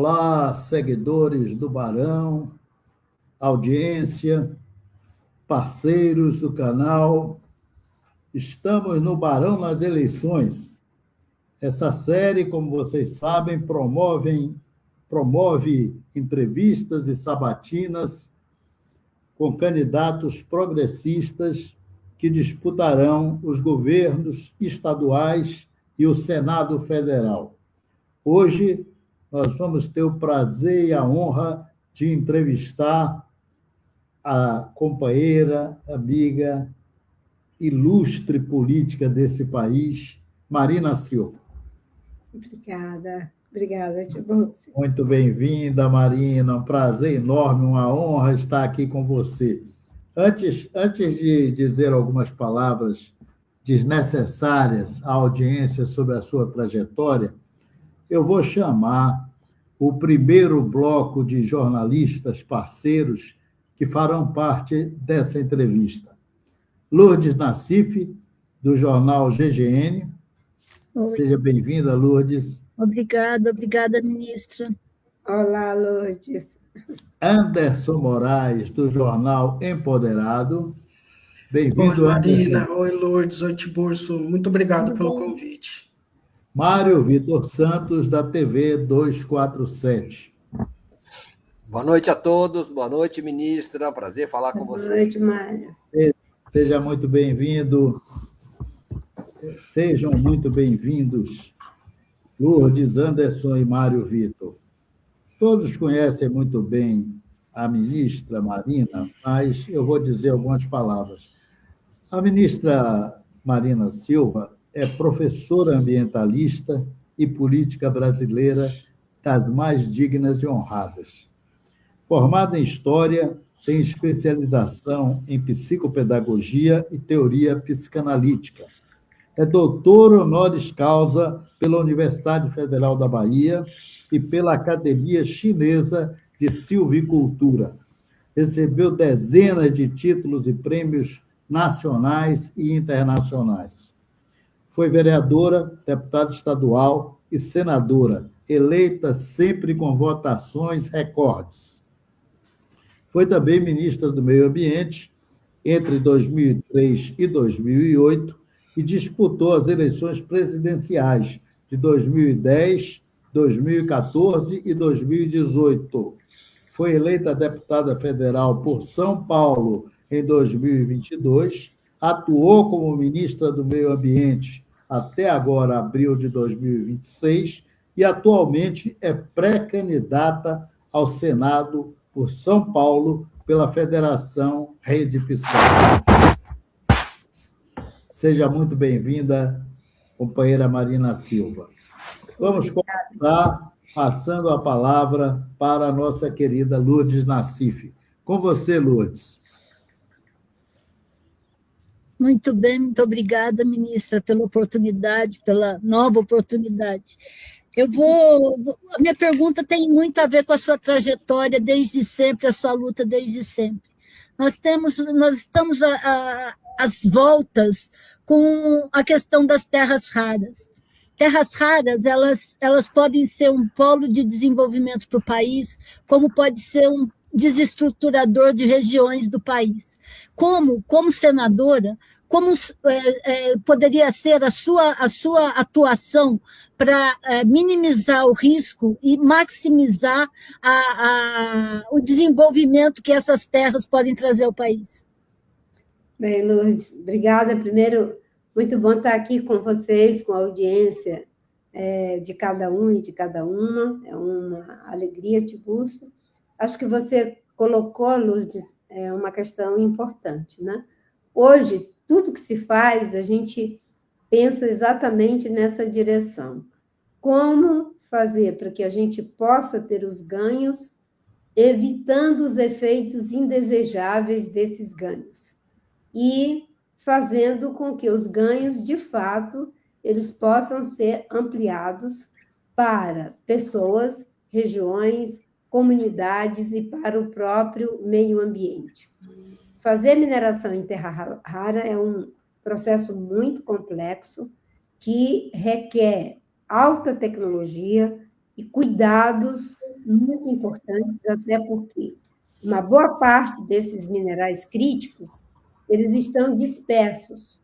Olá, seguidores do Barão, audiência, parceiros do canal. Estamos no Barão nas Eleições. Essa série, como vocês sabem, promove entrevistas e sabatinas com candidatos progressistas que disputarão os governos estaduais e o Senado Federal. Hoje, nós vamos ter o prazer e a honra de entrevistar a companheira, amiga, ilustre política desse país, Marina Silva. Obrigada, Tiburcio. Muito bem-vinda, Marina. Um prazer enorme, uma honra estar aqui com você. Antes de dizer algumas palavras desnecessárias à audiência sobre a sua trajetória, eu vou chamar o primeiro bloco de jornalistas parceiros que farão parte dessa entrevista. Lourdes Nassif, do jornal GGN. Oi. Seja bem-vinda, Lourdes. Obrigada, ministra. Olá, Lourdes. Anderson Moraes, do jornal Empoderado. Bem-vindo, Oi, Marina. Anderson. Oi, Lourdes. Oi, Tiburcio. Muito obrigado pelo convite. Mário Vitor Santos, da TV 247. Boa noite a todos. Boa noite, ministra. Prazer falar com você. Boa noite, Mário. Seja muito bem-vindo. Sejam muito bem-vindos, Lourdes, Anderson e Mário Vitor. Todos conhecem muito bem a ministra Marina, mas eu vou dizer algumas palavras. A ministra Marina Silva é professora ambientalista e política brasileira das mais dignas e honradas. Formada em História, tem especialização em Psicopedagogia e Teoria Psicanalítica. É doutora honoris causa pela Universidade Federal da Bahia e pela Academia Chinesa de Silvicultura. Recebeu dezenas de títulos e prêmios nacionais e internacionais. Foi vereadora, deputada estadual e senadora, eleita sempre com votações recordes. Foi também ministra do Meio Ambiente entre 2003 e 2008 e disputou as eleições presidenciais de 2010, 2014 e 2018. Foi eleita deputada federal por São Paulo em 2022, atuou como ministra do Meio Ambiente até agora, abril de 2026, e atualmente é pré-candidata ao Senado por São Paulo pela Federação Rede PSOL. Seja muito bem-vinda, companheira Marina Silva. Vamos começar passando a palavra para a nossa querida Lourdes Nassif. Com você, Lourdes. Muito bem, muito obrigada, ministra, pela oportunidade, pela nova oportunidade. A minha pergunta tem muito a ver com a sua trajetória desde sempre, a sua luta desde sempre. Nós estamos às voltas com a questão das terras raras. Terras raras, elas podem ser um polo de desenvolvimento para o país, como pode ser um desestruturador de regiões do país. Como senadora, como poderia ser a sua atuação para minimizar o risco e maximizar o desenvolvimento que essas terras podem trazer ao país? Bem, Lourdes, obrigada. Primeiro, muito bom estar aqui com vocês, com a audiência de cada um e de cada uma. É uma alegria, Tiburcio. Acho que você colocou, Lourdes, uma questão importante, né? Hoje, tudo que se faz, a gente pensa exatamente nessa direção. Como fazer para que a gente possa ter os ganhos, evitando os efeitos indesejáveis desses ganhos. E fazendo com que os ganhos, de fato, eles possam ser ampliados para pessoas, regiões, comunidades e para o próprio meio ambiente. Fazer mineração em terra rara é um processo muito complexo que requer alta tecnologia, e cuidados muito importantes, até porque uma boa parte desses minerais críticos, eles estão dispersos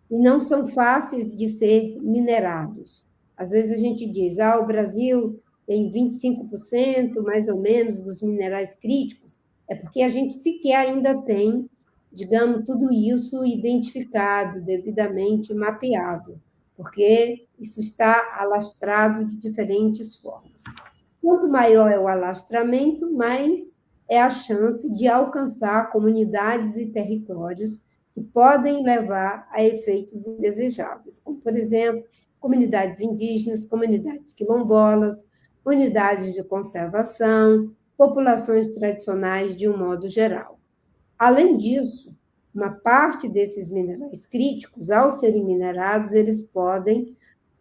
e não são fáceis de ser minerados. Às vezes a gente diz, o Brasil tem 25%, mais ou menos, dos minerais críticos, é porque a gente sequer ainda tem, digamos, tudo isso identificado, devidamente mapeado, porque isso está alastrado de diferentes formas. Quanto maior é o alastramento, mais é a chance de alcançar comunidades e territórios que podem levar a efeitos indesejáveis, como, por exemplo, comunidades indígenas, comunidades quilombolas, unidades de conservação, populações tradicionais de um modo geral. Além disso, uma parte desses minerais críticos, ao serem minerados, eles podem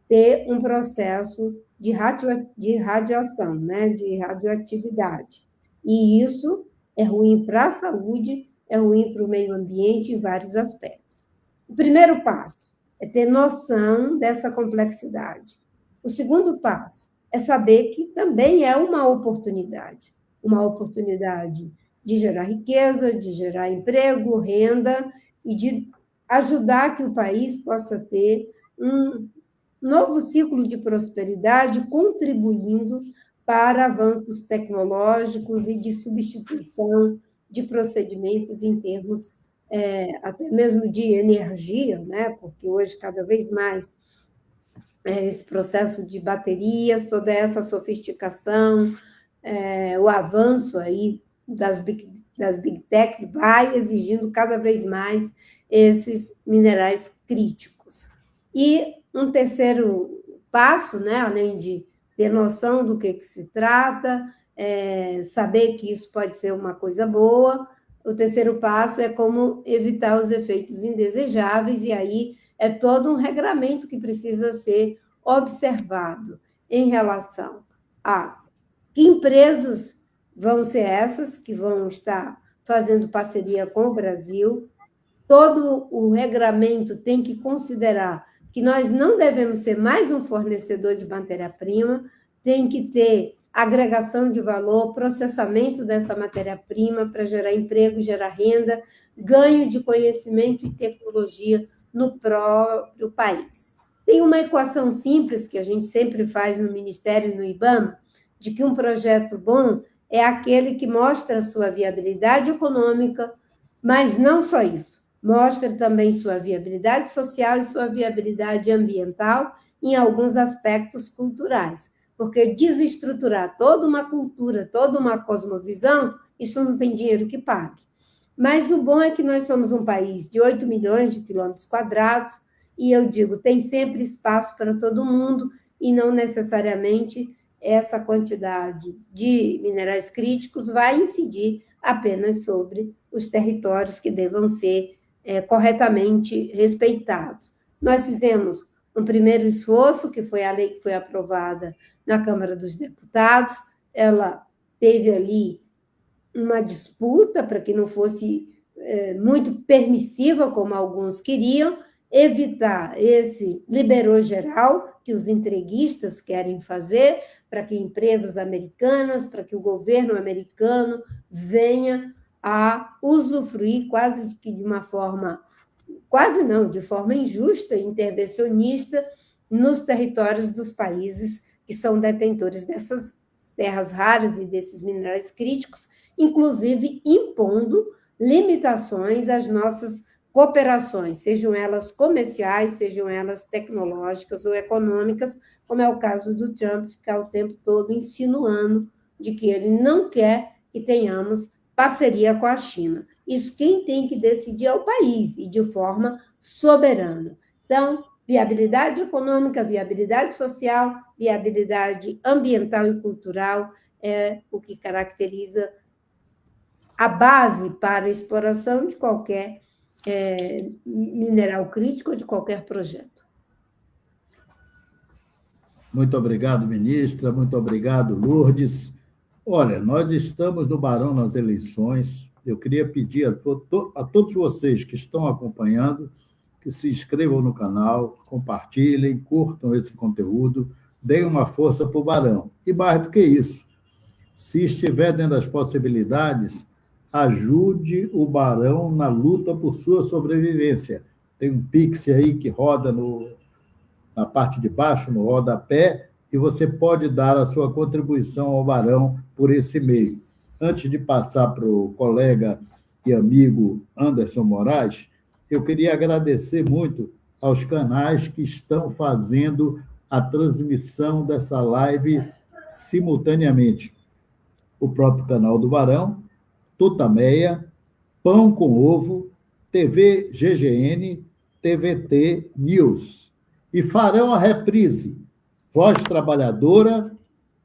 ter um processo de radiação, né, de radioatividade. E isso é ruim para a saúde, é ruim para o meio ambiente em vários aspectos. O primeiro passo é ter noção dessa complexidade. O segundo passo é saber que também é uma oportunidade de gerar riqueza, de gerar emprego, renda e de ajudar que o país possa ter um novo ciclo de prosperidade, contribuindo para avanços tecnológicos e de substituição de procedimentos em termos até mesmo de energia, né? Porque hoje, cada vez mais, esse processo de baterias, toda essa sofisticação, o avanço aí das big techs vai exigindo cada vez mais esses minerais críticos. E um terceiro passo, né, além de ter noção do que se trata, saber que isso pode ser uma coisa boa, o terceiro passo é como evitar os efeitos indesejáveis, e aí é todo um regramento que precisa ser observado em relação a que empresas vão ser essas que vão estar fazendo parceria com o Brasil. Todo o regramento tem que considerar que nós não devemos ser mais um fornecedor de matéria-prima, tem que ter agregação de valor, processamento dessa matéria-prima para gerar emprego, gerar renda, ganho de conhecimento e tecnologia no próprio país. Tem uma equação simples que a gente sempre faz no Ministério e no IBAMA, de que um projeto bom é aquele que mostra sua viabilidade econômica, mas não só isso, mostra também sua viabilidade social e sua viabilidade ambiental em alguns aspectos culturais, porque desestruturar toda uma cultura, toda uma cosmovisão, isso não tem dinheiro que pague. Mas o bom é que nós somos um país de 8 milhões de quilômetros quadrados, e eu digo, tem sempre espaço para todo mundo, e não necessariamente essa quantidade de minerais críticos vai incidir apenas sobre os territórios que devam ser corretamente respeitados. Nós fizemos um primeiro esforço, que foi a lei que foi aprovada na Câmara dos Deputados, ela teve ali uma disputa para que não fosse muito permissiva, como alguns queriam, evitar esse liberou geral que os entreguistas querem fazer, para que empresas americanas, para que o governo americano venha a usufruir quase que de uma forma, quase não, de forma injusta e intervencionista nos territórios dos países que são detentores dessas terras raras e desses minerais críticos, inclusive impondo limitações às nossas cooperações, sejam elas comerciais, sejam elas tecnológicas ou econômicas, como é o caso do Trump, ficar o tempo todo insinuando de que ele não quer que tenhamos parceria com a China. Isso quem tem que decidir é o país, e de forma soberana. Então, viabilidade econômica, viabilidade social, viabilidade ambiental e cultural é o que caracteriza a base para a exploração de qualquer mineral crítico ou de qualquer projeto. Muito obrigado, ministra. Muito obrigado, Lourdes. Olha, nós estamos no Barão nas eleições. Eu queria pedir a todos vocês que estão acompanhando que se inscrevam no canal, compartilhem, curtam esse conteúdo. deem uma força para o Barão. E mais do que isso, se estiver dentro das possibilidades, ajude o Barão na luta por sua sobrevivência. Tem um Pix aí que roda na parte de baixo, no rodapé, e você pode dar a sua contribuição ao Barão por esse meio. Antes de passar para o colega e amigo Anderson Moraes, eu queria agradecer muito aos canais que estão fazendo a transmissão dessa live simultaneamente. O próprio canal do Barão, Tutameia, Pão com Ovo, TV GGN, TVT News. E farão a reprise Voz Trabalhadora,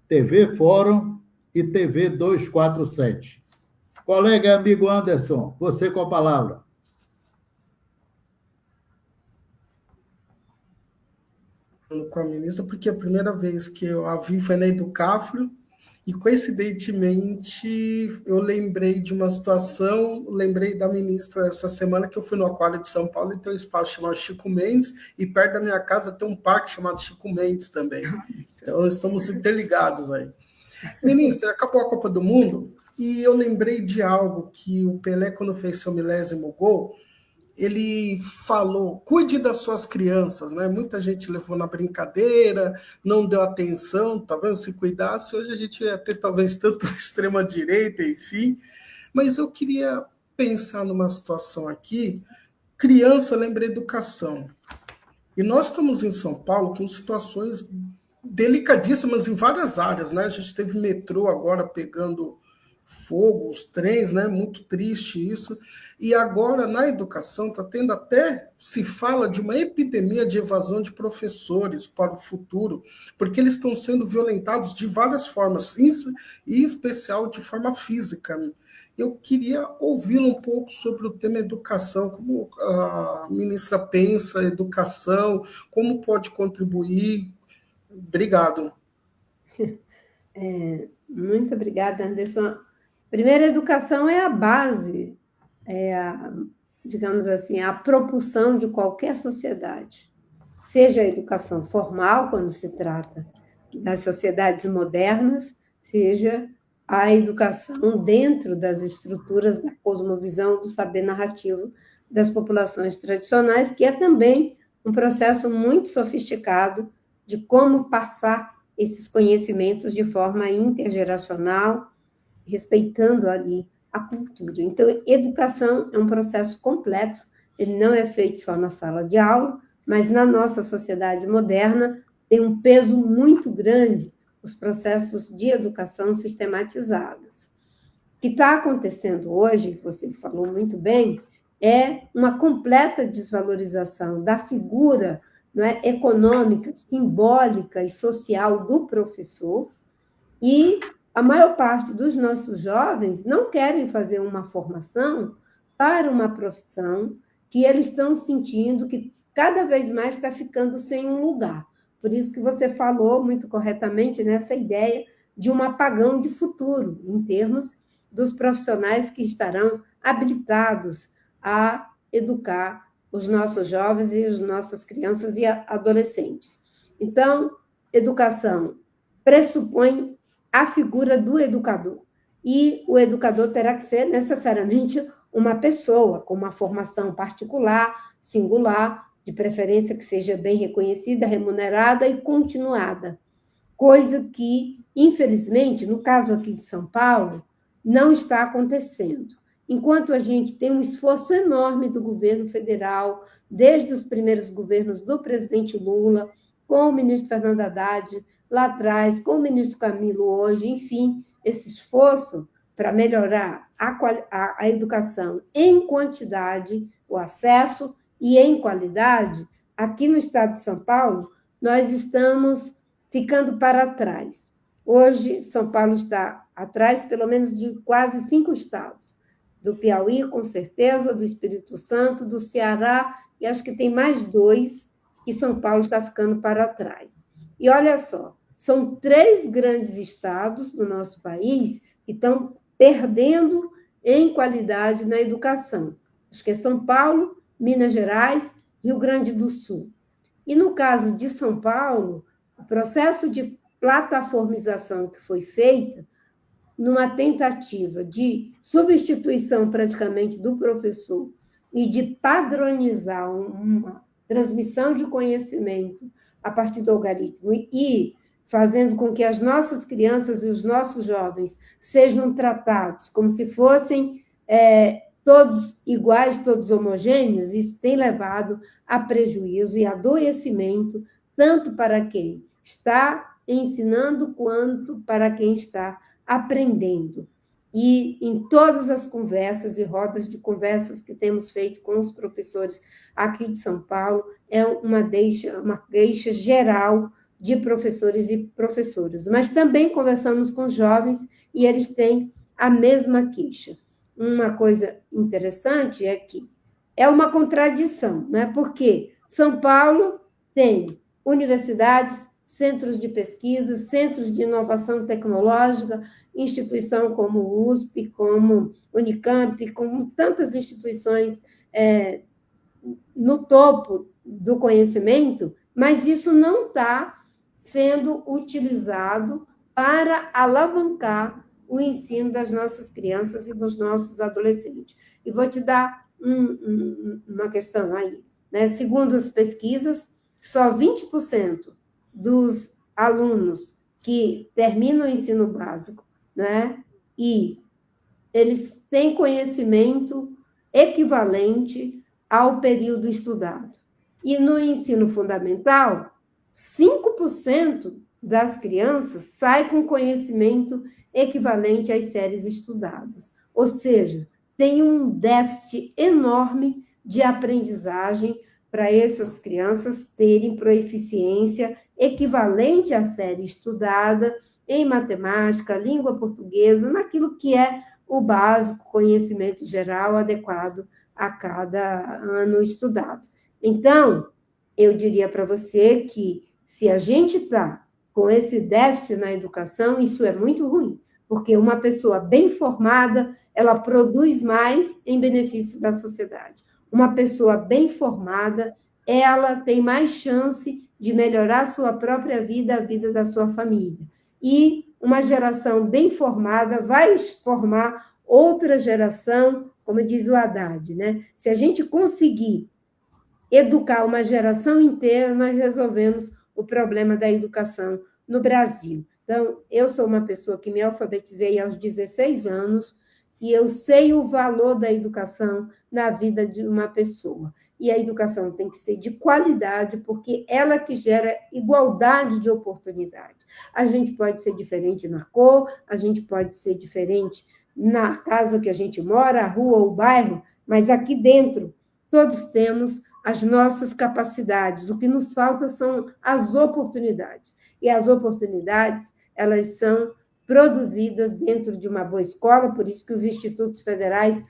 TV Fórum e TV 247. Colega e amigo Anderson, você com a palavra. Com a ministra, porque a primeira vez que eu a vi foi na Educafro, e coincidentemente eu lembrei de uma situação, lembrei da ministra essa semana que eu fui no Aquário de São Paulo e tem um espaço chamado Chico Mendes, e perto da minha casa tem um parque chamado Chico Mendes também. Então estamos interligados aí. Ministra, acabou a Copa do Mundo e eu lembrei de algo que o Pelé, quando fez seu 1000º gol, ele falou, cuide das suas crianças, né? Muita gente levou na brincadeira, não deu atenção, tá vendo? Se cuidasse, hoje a gente ia ter talvez tanto extrema-direita, enfim. Mas eu queria pensar numa situação aqui, criança lembra educação. E nós estamos em São Paulo com situações delicadíssimas em várias áreas, né? A gente teve metrô agora pegando fogo, os trens, né? Muito triste isso. E agora, na educação, está tendo até, se fala de uma epidemia de evasão de professores para o futuro, porque eles estão sendo violentados de várias formas, e em especial de forma física. Eu queria ouvi-lo um pouco sobre o tema educação, como a ministra pensa educação, como pode contribuir. Obrigado. Muito obrigada, Anderson. Primeiro, a educação é a base, digamos assim, a propulsão de qualquer sociedade. Seja a educação formal, quando se trata das sociedades modernas, seja a educação dentro das estruturas da cosmovisão do saber narrativo das populações tradicionais, que é também um processo muito sofisticado de como passar esses conhecimentos de forma intergeracional, respeitando ali a cultura. Então, educação é um processo complexo, ele não é feito só na sala de aula, mas na nossa sociedade moderna tem um peso muito grande os processos de educação sistematizados. O que está acontecendo hoje, você falou muito bem, é uma completa desvalorização da figura, não é, econômica, simbólica e social do professor, e a maior parte dos nossos jovens não querem fazer uma formação para uma profissão que eles estão sentindo que cada vez mais está ficando sem um lugar. Por isso que você falou muito corretamente nessa ideia de um apagão de futuro, em termos dos profissionais que estarão habilitados a educar os nossos jovens e as nossas crianças e adolescentes. Então, educação pressupõe a figura do educador. E o educador terá que ser necessariamente uma pessoa com uma formação particular, singular, de preferência que seja bem reconhecida, remunerada e continuada. Coisa que, infelizmente, no caso aqui de São Paulo, não está acontecendo. Enquanto a gente tem um esforço enorme do governo federal, desde os primeiros governos do presidente Lula, com o ministro Fernando Haddad, lá atrás, com o ministro Camilo hoje, enfim, esse esforço para melhorar a educação em quantidade, o acesso e em qualidade, aqui no estado de São Paulo, nós estamos ficando para trás. Hoje, São Paulo está atrás, pelo menos, de quase 5 estados. Do Piauí, com certeza, do Espírito Santo, do Ceará, e acho que tem mais 2 que São Paulo está ficando para trás. E olha só, são 3 grandes estados do nosso país que estão perdendo em qualidade na educação. Acho que é São Paulo, Minas Gerais, Rio Grande do Sul. E no caso de São Paulo, processo de plataformização que foi feito, numa tentativa de substituição praticamente do professor e de padronizar uma transmissão de conhecimento a partir do algoritmo e fazendo com que as nossas crianças e os nossos jovens sejam tratados como se fossem todos iguais, todos homogêneos, isso tem levado a prejuízo e adoecimento, tanto para quem está ensinando, quanto para quem está aprendendo. E em todas as conversas e rodas de conversas que temos feito com os professores aqui de São Paulo, é uma queixa geral de professores e professoras. Mas também conversamos com jovens e eles têm a mesma queixa. Uma coisa interessante é que é uma contradição, né? Porque São Paulo tem universidades, centros de pesquisa, centros de inovação tecnológica, instituição como o USP, como Unicamp, como tantas instituições no topo do conhecimento, mas isso não está sendo utilizado para alavancar o ensino das nossas crianças e dos nossos adolescentes. E vou te dar uma questão aí, né? Segundo as pesquisas, só 20% dos alunos que terminam o ensino básico, né, e eles têm conhecimento equivalente ao período estudado. E no ensino fundamental, 5% das crianças saem com conhecimento equivalente às séries estudadas. Ou seja, tem um déficit enorme de aprendizagem para essas crianças terem proeficiência equivalente à série estudada em matemática, língua portuguesa, naquilo que é o básico, conhecimento geral adequado a cada ano estudado. Então, eu diria para você que se a gente está com esse déficit na educação, isso é muito ruim, porque uma pessoa bem formada, ela produz mais em benefício da sociedade. Uma pessoa bem formada, ela tem mais chance de melhorar a sua própria vida, a vida da sua família. E uma geração bem formada vai formar outra geração, como diz o Haddad, né? Se a gente conseguir educar uma geração inteira, nós resolvemos o problema da educação no Brasil. Então, eu sou uma pessoa que me alfabetizei aos 16 anos e eu sei o valor da educação na vida de uma pessoa. E a educação tem que ser de qualidade, porque ela que gera igualdade de oportunidade. A gente pode ser diferente na cor, a gente pode ser diferente na casa que a gente mora, a rua ou o bairro, mas aqui dentro todos temos as nossas capacidades. O que nos falta são as oportunidades. E as oportunidades, elas são produzidas dentro de uma boa escola, por isso que os institutos federais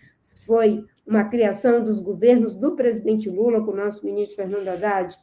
foi uma criação dos governos do presidente Lula, com o nosso ministro Fernando Haddad,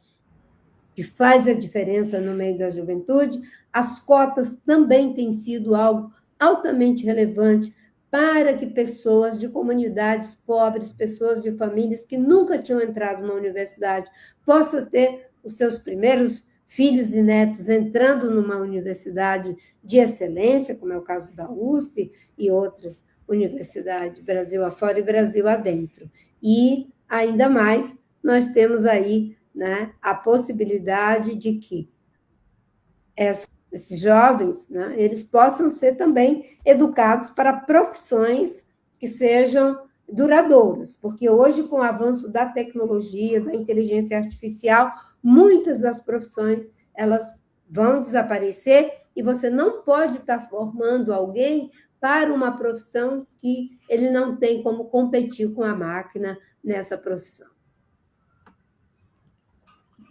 que faz a diferença no meio da juventude. As cotas também têm sido algo altamente relevante para que pessoas de comunidades pobres, pessoas de famílias que nunca tinham entrado na universidade, possam ter os seus primeiros filhos e netos entrando numa universidade de excelência, como é o caso da USP e outras universidades, Brasil afora e Brasil adentro. E, ainda mais, nós temos aí, né, a possibilidade de que esses jovens, né, eles possam ser também educados para profissões que sejam duradouras, porque hoje, com o avanço da tecnologia, da inteligência artificial, muitas das profissões elas vão desaparecer e você não pode estar formando alguém para uma profissão que ele não tem como competir com a máquina nessa profissão.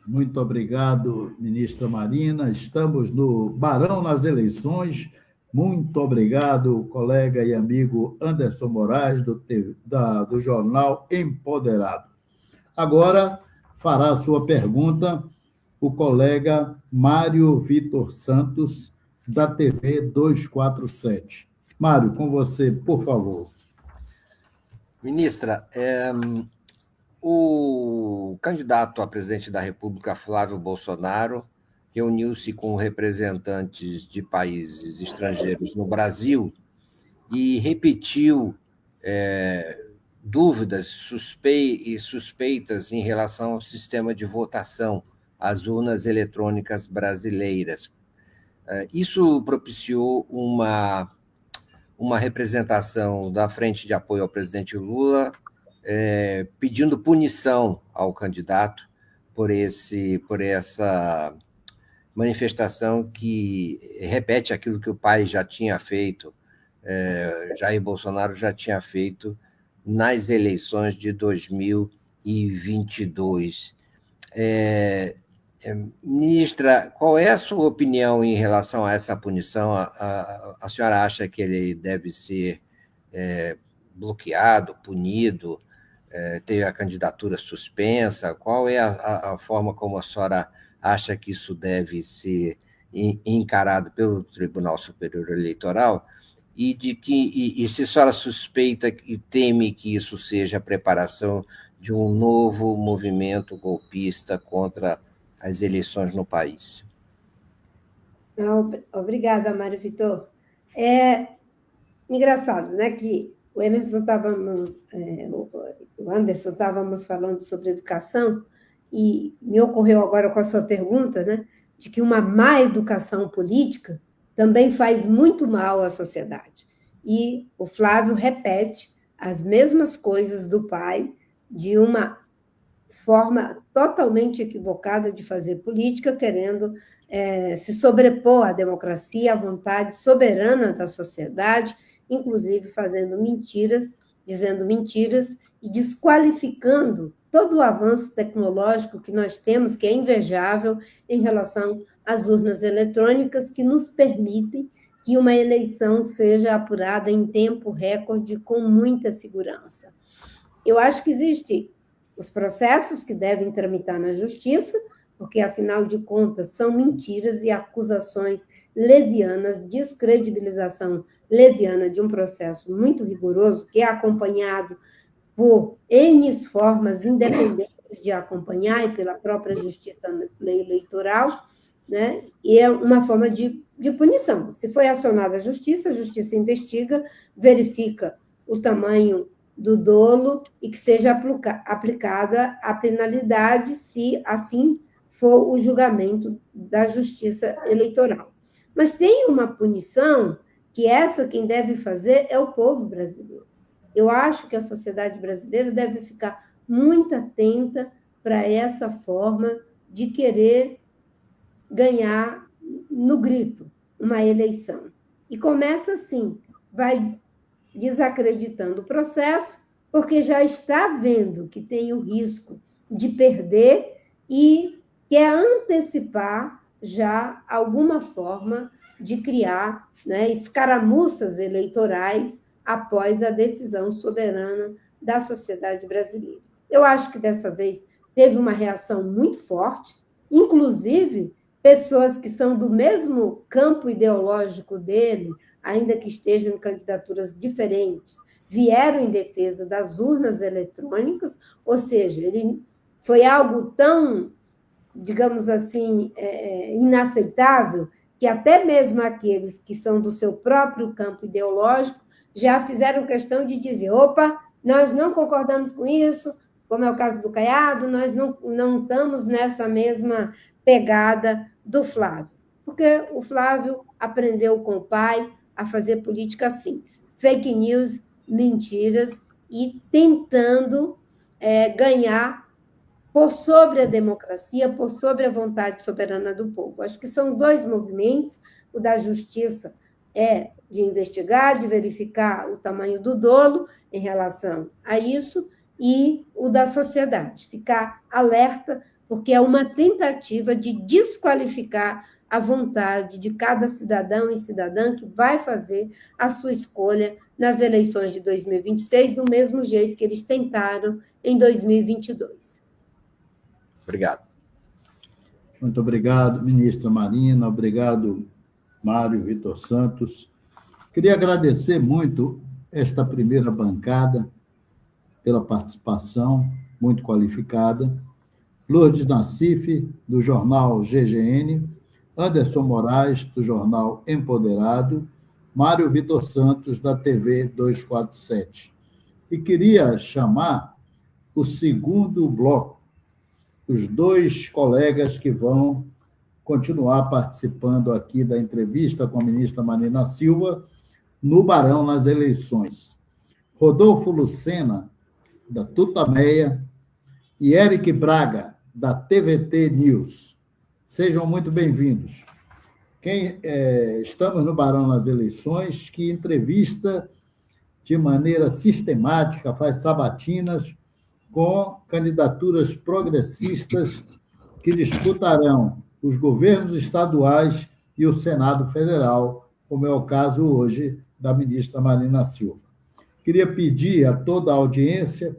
Muito obrigado, ministra Marina. Estamos no Barão nas Eleições. Muito obrigado, colega e amigo Anderson Moraes, do jornal Empoderado. Agora, fará a sua pergunta o colega Mário Vitor Santos, da TV 247. Mário, com você, por favor. Ministra, o candidato a presidente da República, Flávio Bolsonaro, reuniu-se com representantes de países estrangeiros no Brasil e repetiu dúvidas e suspeitas em relação ao sistema de votação, às urnas eletrônicas brasileiras. Isso propiciou uma representação da Frente de Apoio ao Presidente Lula, pedindo punição ao candidato por essa manifestação que repete aquilo que o pai já tinha feito, Jair Bolsonaro já tinha feito nas eleições de 2022. Ministra, qual é a sua opinião em relação a essa punição? A senhora acha que ele deve ser bloqueado, punido, ter a candidatura suspensa? Qual é a forma como a senhora acha que isso deve ser encarado pelo Tribunal Superior Eleitoral? E se a senhora suspeita e teme que isso seja a preparação de um novo movimento golpista contra as eleições no país? Obrigada, Mário Vitor. É engraçado, né, que o Anderson estávamos falando sobre educação e me ocorreu agora com a sua pergunta, né, de que uma má educação política também faz muito mal à sociedade. E o Flávio repete as mesmas coisas do pai de uma forma totalmente equivocada de fazer política, querendo se sobrepor à democracia, à vontade soberana da sociedade, inclusive fazendo mentiras, dizendo mentiras e desqualificando todo o avanço tecnológico que nós temos, que é invejável em relação às urnas eletrônicas, que nos permitem que uma eleição seja apurada em tempo recorde, com muita segurança. Eu acho que existem os processos que devem tramitar na justiça, porque, afinal de contas, são mentiras e acusações levianas, descredibilização leviana de um processo muito rigoroso, que é acompanhado por N formas independentes de acompanhar e pela própria justiça eleitoral, né? E é uma forma de punição. Se foi acionada a justiça investiga, verifica o tamanho do dolo e que seja aplicada a penalidade, se assim for o julgamento da justiça eleitoral. Mas tem uma punição que quem deve fazer é o povo brasileiro. Eu acho que a sociedade brasileira deve ficar muito atenta para essa forma de querer ganhar no grito uma eleição. E começa assim, vai desacreditando o processo, porque já está vendo que tem o risco de perder e quer antecipar já alguma forma de criar, né, escaramuças eleitorais após a decisão soberana da sociedade brasileira. Eu acho que dessa vez teve uma reação muito forte, inclusive pessoas que são do mesmo campo ideológico dele, ainda que estejam em candidaturas diferentes, vieram em defesa das urnas eletrônicas, ou seja, ele foi algo tão, digamos assim, inaceitável, que até mesmo aqueles que são do seu próprio campo ideológico já fizeram questão de dizer, opa, nós não concordamos com isso, como é o caso do Caiado, nós não estamos nessa mesma pegada do Flávio, porque o Flávio aprendeu com o pai a fazer política assim, fake news, mentiras, e tentando ganhar por sobre a democracia, por sobre a vontade soberana do povo. Acho que são dois movimentos, o da justiça é de investigar, de verificar o tamanho do dolo em relação a isso, e o da sociedade, ficar alerta, porque é uma tentativa de desqualificar a vontade de cada cidadão e cidadã que vai fazer a sua escolha nas eleições de 2026, do mesmo jeito que eles tentaram em 2022. Obrigado. Muito obrigado, ministra Marina, obrigado, Mário Vitor Santos. Queria agradecer muito esta primeira bancada pela participação muito qualificada. Lourdes Nassif, do jornal GGN, Anderson Moraes, do jornal Empoderado, Mário Vitor Santos, da TV 247. E queria chamar o segundo bloco, os dois colegas que vão continuar participando aqui da entrevista com a ministra Marina Silva no Barão nas eleições. Rodolfo Lucena, da Tutameia, e Eric Braga, da TVT News. Sejam muito bem-vindos. Estamos no Barão nas eleições, que entrevista de maneira sistemática, faz sabatinas com candidaturas progressistas que disputarão os governos estaduais e o Senado Federal, como é o caso hoje da ministra Marina Silva. Queria pedir a toda a audiência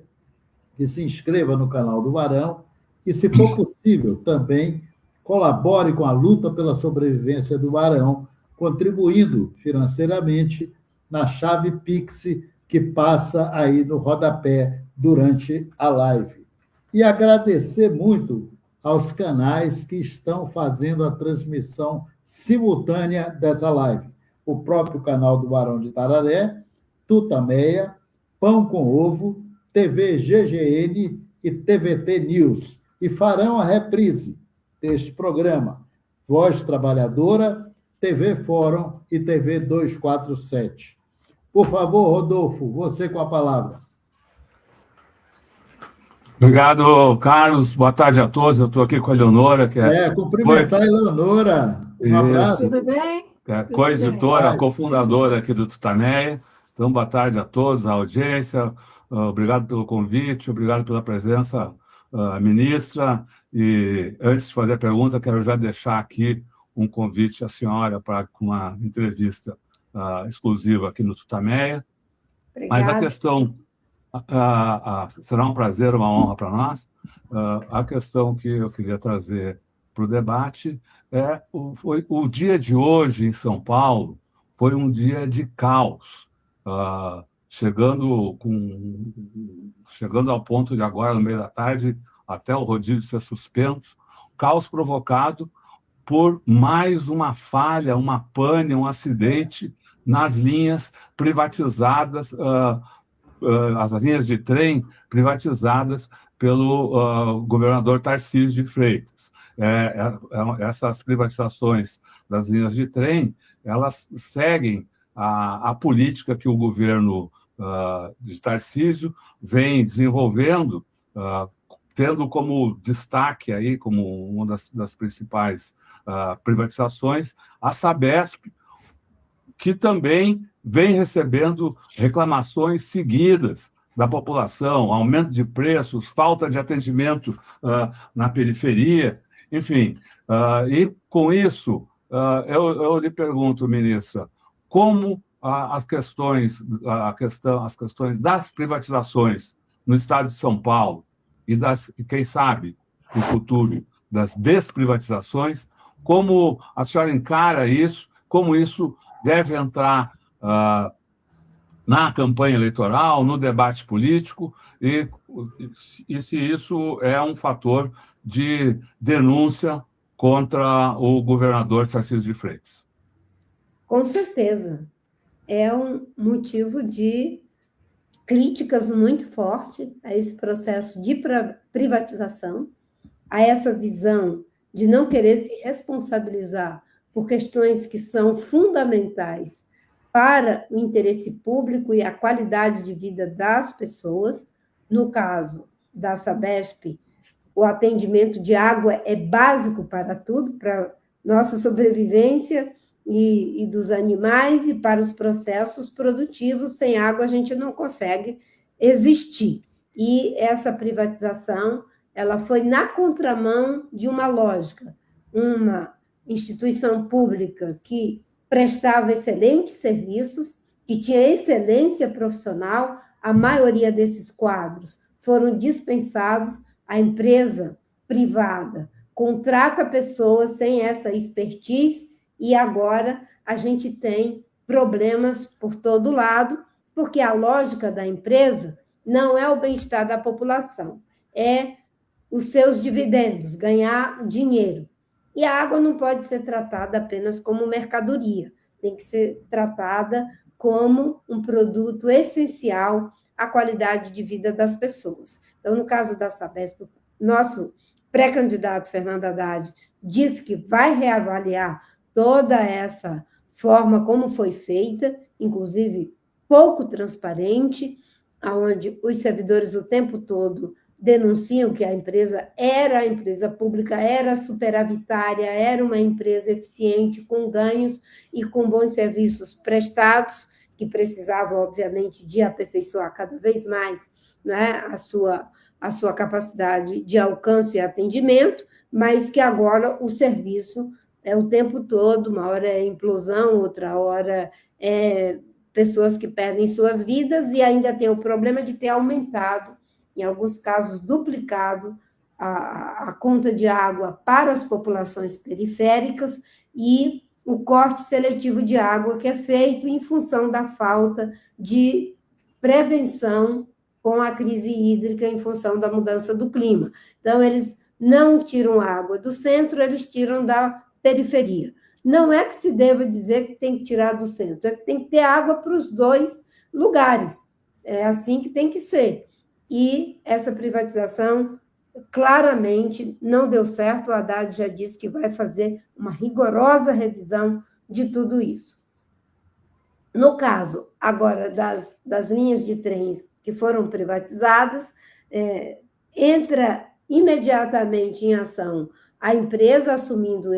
que se inscreva no canal do Barão e, se for possível, também colabore com a luta pela sobrevivência do Barão, contribuindo financeiramente na chave Pix que passa aí no rodapé durante a live. E agradecer muito aos canais que estão fazendo a transmissão simultânea dessa live. O próprio canal do Barão de Tararé, Tutameia, Pão com Ovo, TV GGN e TVT News. E farão a reprise deste programa, Voz Trabalhadora, TV Fórum e TV 247. Por favor, Rodolfo, você com a palavra. Obrigado, Carlos. Boa tarde a todos. Eu estou aqui com a Eleonora, que cumprimentar a Eleonora. Um abraço. Tudo bem? Co-editora, cofundadora aqui do Tutameia. Então, boa tarde a todos, a audiência. Obrigado pelo convite, obrigado pela presença, ministra. E antes de fazer a pergunta, quero já deixar aqui um convite à senhora para uma entrevista exclusiva aqui no Tutameia. Mas a questão será um prazer, uma honra para nós. A questão que eu queria trazer para o debate foi o dia de hoje em São Paulo foi um dia de caos, chegando ao ponto de agora, no meio da tarde, até o rodízio ser suspenso, caos provocado por mais uma falha, uma pane, um acidente nas linhas privatizadas, as linhas de trem privatizadas pelo governador Tarcísio de Freitas. Essas privatizações das linhas de trem, elas seguem a política que o governo de Tarcísio vem desenvolvendo, tendo como destaque, aí, como uma das principais privatizações, a Sabesp, que também vem recebendo reclamações seguidas da população, aumento de preços, falta de atendimento na periferia, enfim. E, com isso, eu lhe pergunto, ministra, como as questões das privatizações no estado de São Paulo e quem sabe, no futuro, das desprivatizações, como a senhora encara isso, como isso deve entrar na campanha eleitoral, no debate político, e se isso é um fator de denúncia contra o governador Tarcísio de Freitas. Com certeza. É um motivo de críticas muito fortes a esse processo de privatização, a essa visão de não querer se responsabilizar por questões que são fundamentais para o interesse público e a qualidade de vida das pessoas. No caso da Sabesp, o atendimento de água é básico para tudo, para nossa sobrevivência e dos animais e para os processos produtivos. Sem água a gente não consegue existir. E essa privatização, ela foi na contramão de uma lógica, uma instituição pública que prestava excelentes serviços, que tinha excelência profissional. A maioria desses quadros foram dispensados, a empresa privada contrata pessoas sem essa expertise e agora a gente tem problemas por todo lado, porque a lógica da empresa não é o bem-estar da população, é os seus dividendos, ganhar dinheiro. E a água não pode ser tratada apenas como mercadoria, tem que ser tratada como um produto essencial à qualidade de vida das pessoas. Então, no caso da Sabesp, nosso pré-candidato Fernando Haddad disse que vai reavaliar toda essa forma como foi feita, inclusive pouco transparente, onde os servidores o tempo todo denunciam que a empresa era a empresa pública, era superavitária, era uma empresa eficiente, com ganhos e com bons serviços prestados, que precisavam, obviamente, de aperfeiçoar cada vez mais, né, a sua capacidade de alcance e atendimento, mas que agora o serviço é o tempo todo, uma hora é implosão, outra hora é pessoas que perdem suas vidas, e ainda tem o problema de ter aumentado, em alguns casos duplicado, a conta de água para as populações periféricas e o corte seletivo de água que é feito em função da falta de prevenção com a crise hídrica em função da mudança do clima. Então, eles não tiram água do centro, eles tiram da periferia. Não é que se deva dizer que tem que tirar do centro, é que tem que ter água para os dois lugares. É assim que tem que ser. E essa privatização claramente não deu certo. O Haddad já disse que vai fazer uma rigorosa revisão de tudo isso. No caso, agora, das linhas de trens que foram privatizadas, entra imediatamente em ação a empresa assumindo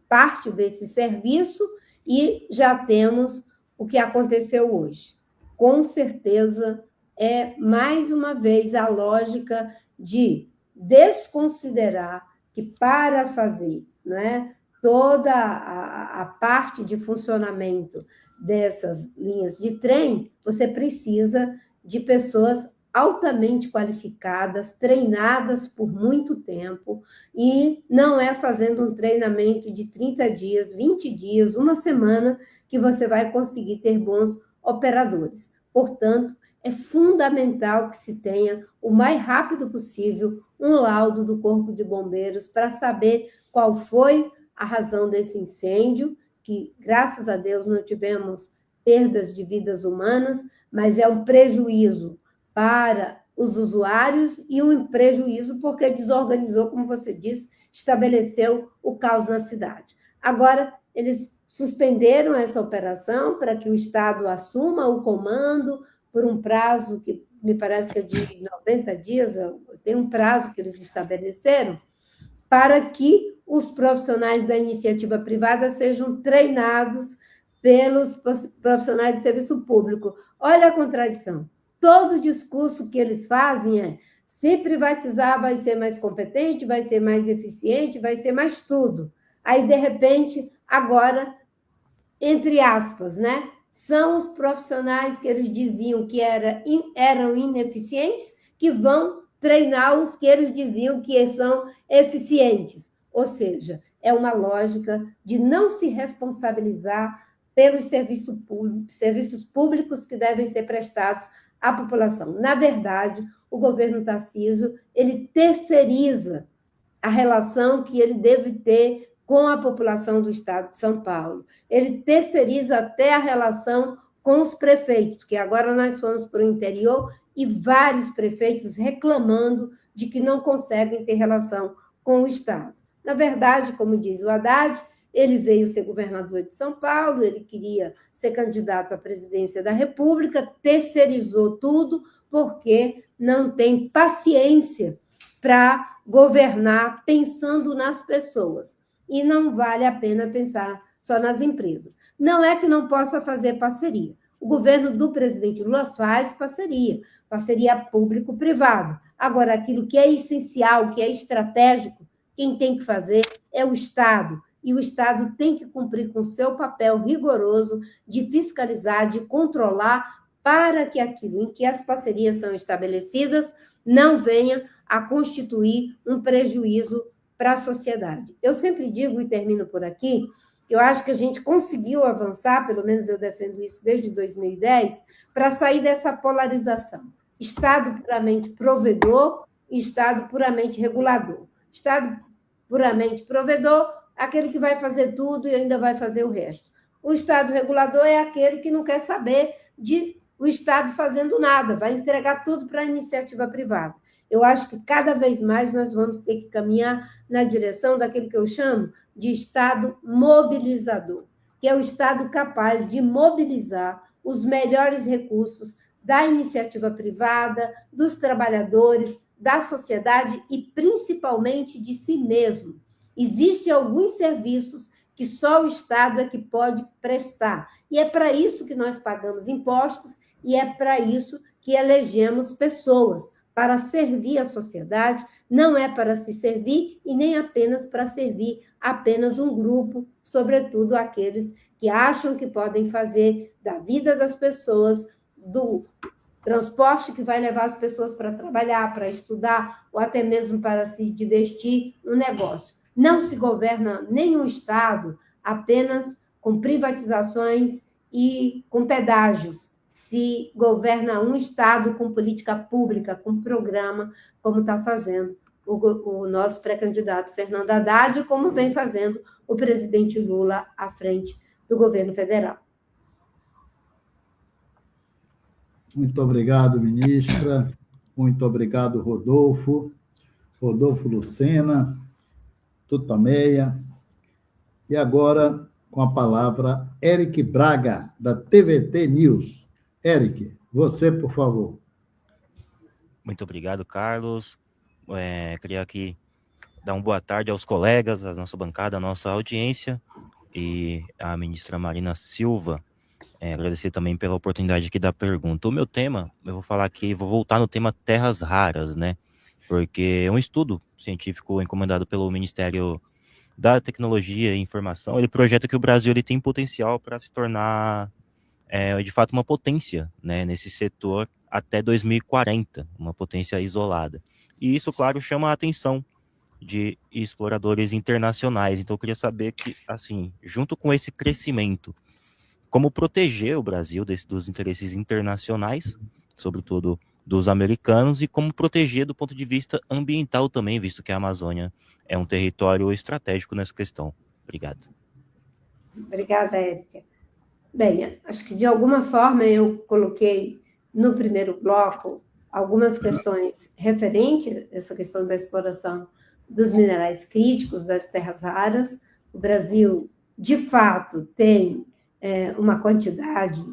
parte desse serviço, e já temos o que aconteceu hoje. Com certeza, é, mais uma vez, a lógica de desconsiderar que, para fazer, né, toda a parte de funcionamento dessas linhas de trem, você precisa de pessoas altamente qualificadas, treinadas por muito tempo, e não é fazendo um treinamento de 30 dias, 20 dias, uma semana, que você vai conseguir ter bons operadores. Portanto, é fundamental que se tenha, o mais rápido possível, um laudo do Corpo de Bombeiros para saber qual foi a razão desse incêndio, que, graças a Deus, não tivemos perdas de vidas humanas, mas é um prejuízo para os usuários e um prejuízo porque desorganizou, como você disse, estabeleceu o caos na cidade. Agora, eles suspenderam essa operação para que o Estado assuma o comando por um prazo que me parece que é de 90 dias, tem um prazo que eles estabeleceram, para que os profissionais da iniciativa privada sejam treinados pelos profissionais de serviço público. Olha a contradição. Todo o discurso que eles fazem é: se privatizar vai ser mais competente, vai ser mais eficiente, vai ser mais tudo. Aí, de repente, agora, entre aspas, né, são os profissionais que eles diziam que eram ineficientes que vão treinar os que eles diziam que são eficientes. Ou seja, é uma lógica de não se responsabilizar pelos serviços públicos que devem ser prestados à população. Na verdade, o governo Tarcísio, ele terceiriza a relação que ele deve ter com a população do estado de São Paulo. Ele terceiriza até a relação com os prefeitos, porque agora nós fomos para o interior e vários prefeitos reclamando de que não conseguem ter relação com o estado. Na verdade, como diz o Haddad, ele veio ser governador de São Paulo, ele queria ser candidato à presidência da República, terceirizou tudo porque não tem paciência para governar pensando nas pessoas. E não vale a pena pensar só nas empresas. Não é que não possa fazer parceria. O governo do presidente Lula faz parceria público-privado. Agora, aquilo que é essencial, que é estratégico, quem tem que fazer é o Estado. E o Estado tem que cumprir com o seu papel rigoroso de fiscalizar, de controlar, para que aquilo em que as parcerias são estabelecidas não venha a constituir um prejuízo para a sociedade. Eu sempre digo, e termino por aqui, que eu acho que a gente conseguiu avançar, pelo menos eu defendo isso desde 2010, para sair dessa polarização. Estado puramente provedor e Estado puramente regulador. Estado puramente provedor, aquele que vai fazer tudo e ainda vai fazer o resto. O Estado regulador é aquele que não quer saber de o Estado fazendo nada, vai entregar tudo para a iniciativa privada. Eu acho que cada vez mais nós vamos ter que caminhar na direção daquilo que eu chamo de Estado mobilizador, que é o Estado capaz de mobilizar os melhores recursos da iniciativa privada, dos trabalhadores, da sociedade e, principalmente, de si mesmo. Existem alguns serviços que só o Estado é que pode prestar. E é para isso que nós pagamos impostos e é para isso que elegemos pessoas, para servir a sociedade, não é para se servir e nem apenas para servir apenas um grupo, sobretudo aqueles que acham que podem fazer da vida das pessoas, do transporte que vai levar as pessoas para trabalhar, para estudar, ou até mesmo para se divertir, um negócio. Não se governa nenhum Estado apenas com privatizações e com pedágios. Se governa um Estado com política pública, com programa, como está fazendo o nosso pré-candidato Fernando Haddad, como vem fazendo o presidente Lula à frente do governo federal. Muito obrigado, ministra. Muito obrigado, Rodolfo Lucena, Tutameia. E agora, com a palavra, Eric Braga, da TVT News. Eric, você, por favor. Muito obrigado, Carlos. Queria aqui dar uma boa tarde aos colegas, à nossa bancada, à nossa audiência, e à ministra Marina Silva. Agradecer também pela oportunidade aqui da pergunta. O meu tema, eu vou falar aqui, vou voltar no tema terras raras, né? Porque um estudo científico encomendado pelo Ministério da Tecnologia e Informação, ele projeta que o Brasil ele tem potencial para se tornar, de fato, uma potência, né, nesse setor até 2040, uma potência isolada. E isso, claro, chama a atenção de exploradores internacionais. Então, eu queria saber que, assim, junto com esse crescimento, como proteger o Brasil dos interesses internacionais, sobretudo dos americanos, e como proteger do ponto de vista ambiental também, visto que a Amazônia é um território estratégico nessa questão. Obrigado. Obrigada, Érica. Bem, acho que de alguma forma eu coloquei no primeiro bloco algumas questões referentes a essa questão da exploração dos minerais críticos, das terras raras. O Brasil, de fato, tem uma quantidade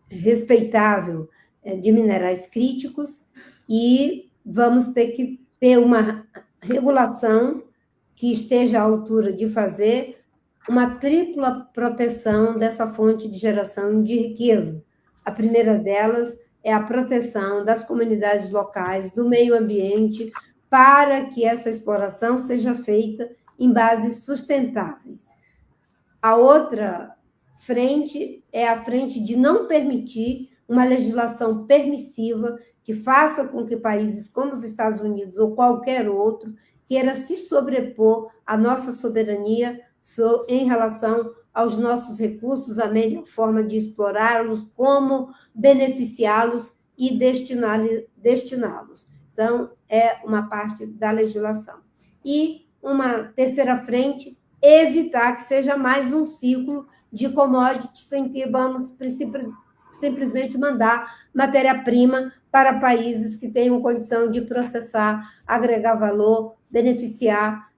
respeitável de minerais críticos e vamos ter que ter uma regulação que esteja à altura de fazer uma tripla proteção dessa fonte de geração de riqueza. A primeira delas é a proteção das comunidades locais, do meio ambiente, para que essa exploração seja feita em bases sustentáveis. A outra frente é a frente de não permitir uma legislação permissiva que faça com que países como os Estados Unidos ou qualquer outro queira se sobrepor à nossa soberania em relação aos nossos recursos, a melhor forma de explorá-los, como beneficiá-los e destiná-los. Então, é uma parte da legislação. E uma terceira frente, evitar que seja mais um ciclo de commodities em que vamos simplesmente mandar matéria-prima para países que tenham condição de processar, agregar valor, beneficiar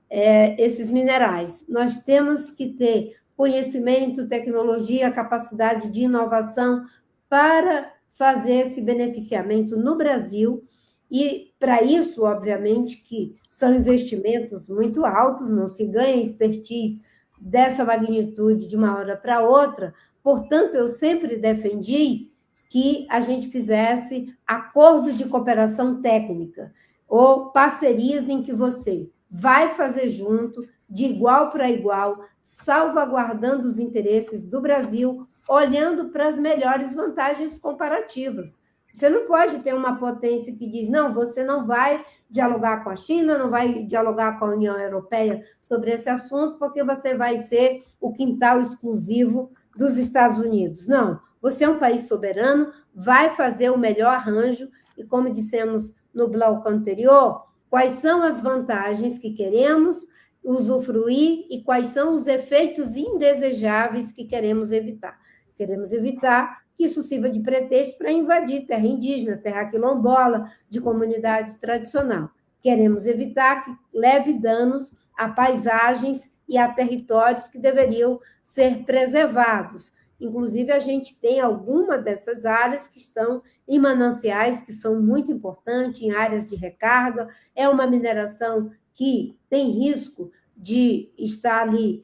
esses minerais. Nós temos que ter conhecimento, tecnologia, capacidade de inovação para fazer esse beneficiamento no Brasil, e para isso, obviamente, que são investimentos muito altos, não se ganha expertise dessa magnitude de uma hora para outra. Portanto, eu sempre defendi que a gente fizesse acordo de cooperação técnica ou parcerias em que você vai fazer junto, de igual para igual, salvaguardando os interesses do Brasil, olhando para as melhores vantagens comparativas. Você não pode ter uma potência que diz, não, você não vai dialogar com a China, não vai dialogar com a União Europeia sobre esse assunto, porque você vai ser o quintal exclusivo dos Estados Unidos. Não, você é um país soberano, vai fazer o melhor arranjo, e como dissemos no bloco anterior, quais são as vantagens que queremos usufruir e quais são os efeitos indesejáveis que queremos evitar. Queremos evitar que isso sirva de pretexto para invadir terra indígena, terra quilombola, de comunidade tradicional. Queremos evitar que leve danos a paisagens e a territórios que deveriam ser preservados. Inclusive, a gente tem alguma dessas áreas que estão em mananciais, que são muito importantes, em áreas de recarga. É uma mineração que tem risco de estar ali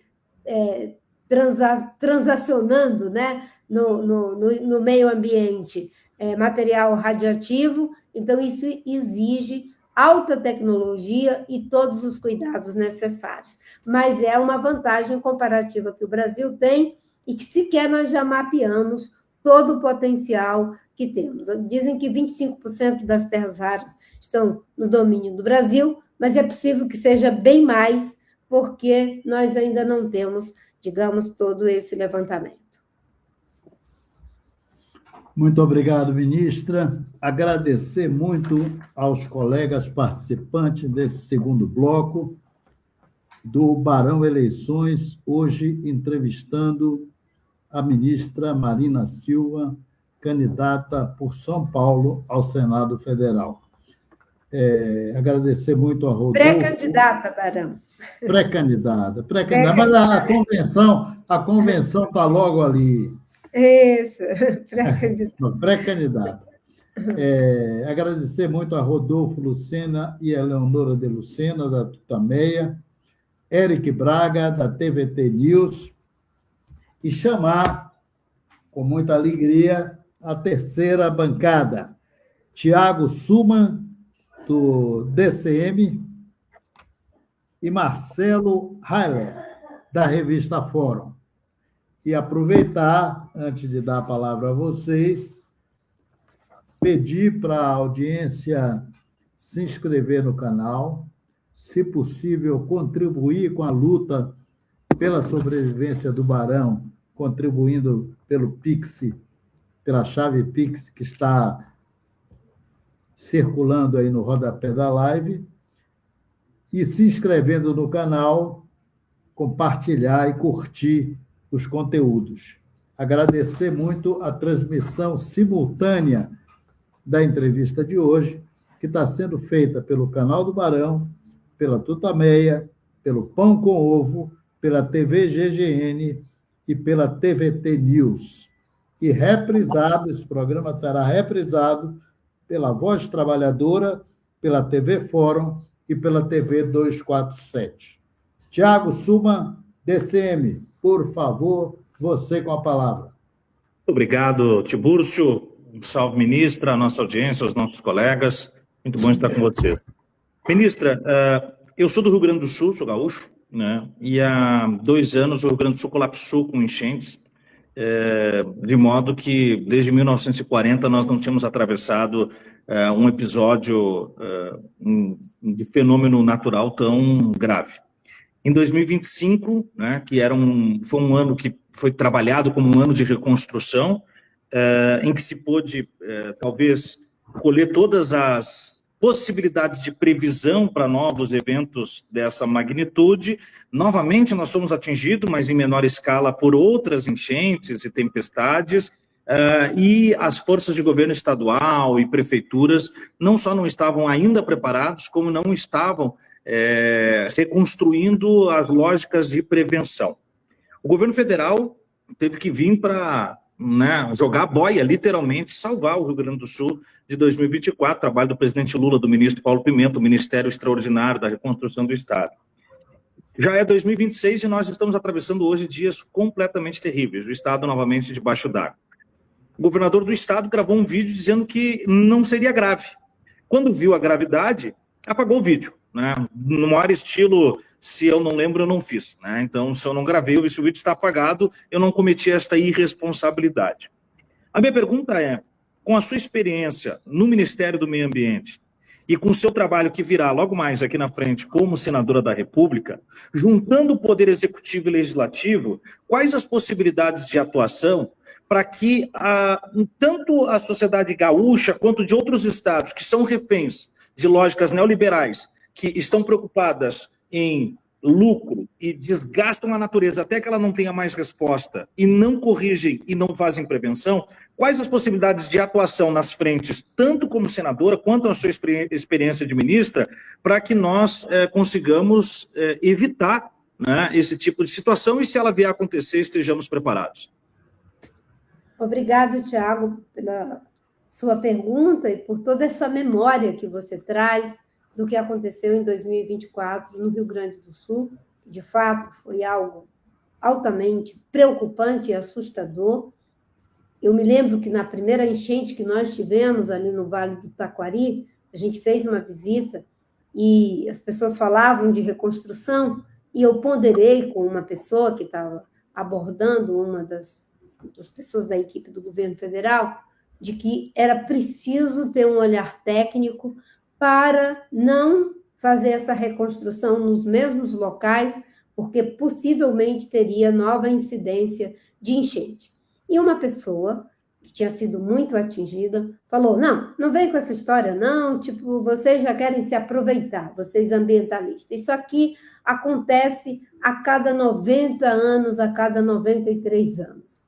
transacionando, né, no meio ambiente material radioativo. Então, isso exige alta tecnologia e todos os cuidados necessários. Mas é uma vantagem comparativa que o Brasil tem e que sequer nós já mapeamos todo o potencial que temos. Dizem que 25% das terras raras estão no domínio do Brasil, mas é possível que seja bem mais, porque nós ainda não temos, digamos, todo esse levantamento. Muito obrigado, ministra. Agradecer muito aos colegas participantes desse segundo bloco do Barão Eleições, hoje entrevistando a ministra Marina Silva, candidata por São Paulo ao Senado Federal. Agradecer muito a Rodolfo. Pré-candidata, Barão. Pré-candidata, mas a convenção está logo ali. Isso, pré-candidata. Pré-candidata. Agradecer muito a Rodolfo Lucena e a Eleonora de Lucena, da Tutameia, Eric Braga, da TVT News, e chamar, com muita alegria, a terceira bancada, Tiago Suman, do DCM, e Marcelo Heiler, da revista Fórum. E aproveitar, antes de dar a palavra a vocês, pedir para a audiência se inscrever no canal, se possível, contribuir com a luta pela sobrevivência do Barão, contribuindo pelo Pix, pela chave Pix que está circulando aí no rodapé da live, e se inscrevendo no canal, compartilhar e curtir os conteúdos. Agradecer muito a transmissão simultânea da entrevista de hoje, que está sendo feita pelo canal do Barão, pela Tutameia, pelo Pão com Ovo, pela TV GGN e pela TVT News. E reprisado, esse programa será reprisado pela Voz Trabalhadora, pela TV Fórum e pela TV 247. Tiago Suman, DCM, por favor, você com a palavra. Muito obrigado, Tibúrcio. Salve, ministra, a nossa audiência, os nossos colegas. Muito bom estar com vocês. Ministra, eu sou do Rio Grande do Sul, sou gaúcho, né? E há 2 anos o Rio Grande do Sul colapsou com enchentes, de modo que desde 1940 nós não tínhamos atravessado um episódio de fenômeno natural tão grave. Em 2025, né, que foi um ano que foi trabalhado como um ano de reconstrução, em que se pôde, talvez, colher todas as possibilidades de previsão para novos eventos dessa magnitude. Novamente, nós fomos atingidos, mas em menor escala, por outras enchentes e tempestades, e as forças de governo estadual e prefeituras não só não estavam ainda preparados, como não estavam reconstruindo as lógicas de prevenção. O governo federal teve que vir para jogar a boia, literalmente, salvar o Rio Grande do Sul de 2024, trabalho do presidente Lula, do ministro Paulo Pimenta, o Ministério Extraordinário da Reconstrução do Estado. Já é 2026 e nós estamos atravessando hoje dias completamente terríveis, o Estado novamente debaixo d'água. O governador do Estado gravou um vídeo dizendo que não seria grave. Quando viu a gravidade, apagou o vídeo. Né? No maior estilo, se eu não lembro, eu não fiz. Né? Então, se eu não gravei, se o vídeo está apagado, eu não cometi esta irresponsabilidade. A minha pergunta é, com a sua experiência no Ministério do Meio Ambiente e com o seu trabalho que virá logo mais aqui na frente como senadora da República, juntando o Poder Executivo e Legislativo, quais as possibilidades de atuação para que tanto a sociedade gaúcha quanto de outros estados que são reféns de lógicas neoliberais, que estão preocupadas em lucro e desgastam a natureza até que ela não tenha mais resposta e não corrigem e não fazem prevenção, quais as possibilidades de atuação nas frentes, tanto como senadora quanto na sua experiência de ministra, para que nós consigamos evitar, né, esse tipo de situação e, se ela vier a acontecer, estejamos preparados? Obrigado, Tiago, pela sua pergunta e por toda essa memória que você traz do que aconteceu em 2024 no Rio Grande do Sul. De fato, foi algo altamente preocupante e assustador. Eu me lembro que na primeira enchente que nós tivemos ali no Vale do Taquari, a gente fez uma visita e as pessoas falavam de reconstrução e eu ponderei com uma pessoa que estava abordando, uma das pessoas da equipe do governo federal, de que era preciso ter um olhar técnico para não fazer essa reconstrução nos mesmos locais, porque possivelmente teria nova incidência de enchente. E uma pessoa que tinha sido muito atingida falou, não vem com essa história, não, tipo, vocês já querem se aproveitar, vocês ambientalistas. Isso aqui acontece a cada 90 anos, a cada 93 anos.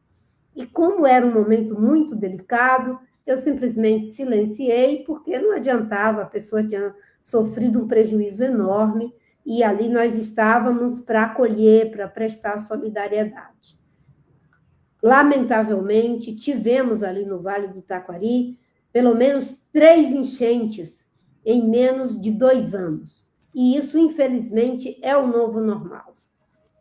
E como era um momento muito delicado, eu simplesmente silenciei, porque não adiantava, a pessoa tinha sofrido um prejuízo enorme, e ali nós estávamos para acolher, para prestar solidariedade. Lamentavelmente, tivemos ali no Vale do Taquari pelo menos 3 enchentes em menos de 2 anos. E isso, infelizmente, é o novo normal.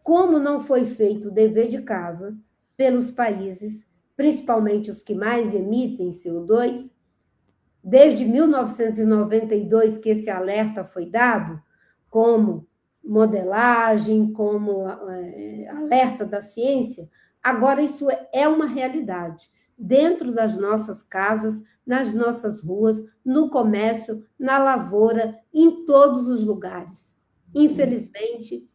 Como não foi feito o dever de casa pelos países, principalmente os que mais emitem CO2, desde 1992 que esse alerta foi dado, como modelagem, como alerta da ciência, agora isso é uma realidade, dentro das nossas casas, nas nossas ruas, no comércio, na lavoura, em todos os lugares. Infelizmente,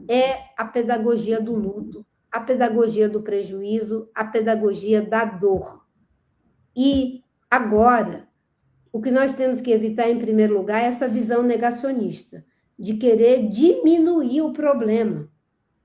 é a pedagogia do luto, a pedagogia do prejuízo, a pedagogia da dor. E agora, o que nós temos que evitar, em primeiro lugar, é essa visão negacionista, de querer diminuir o problema.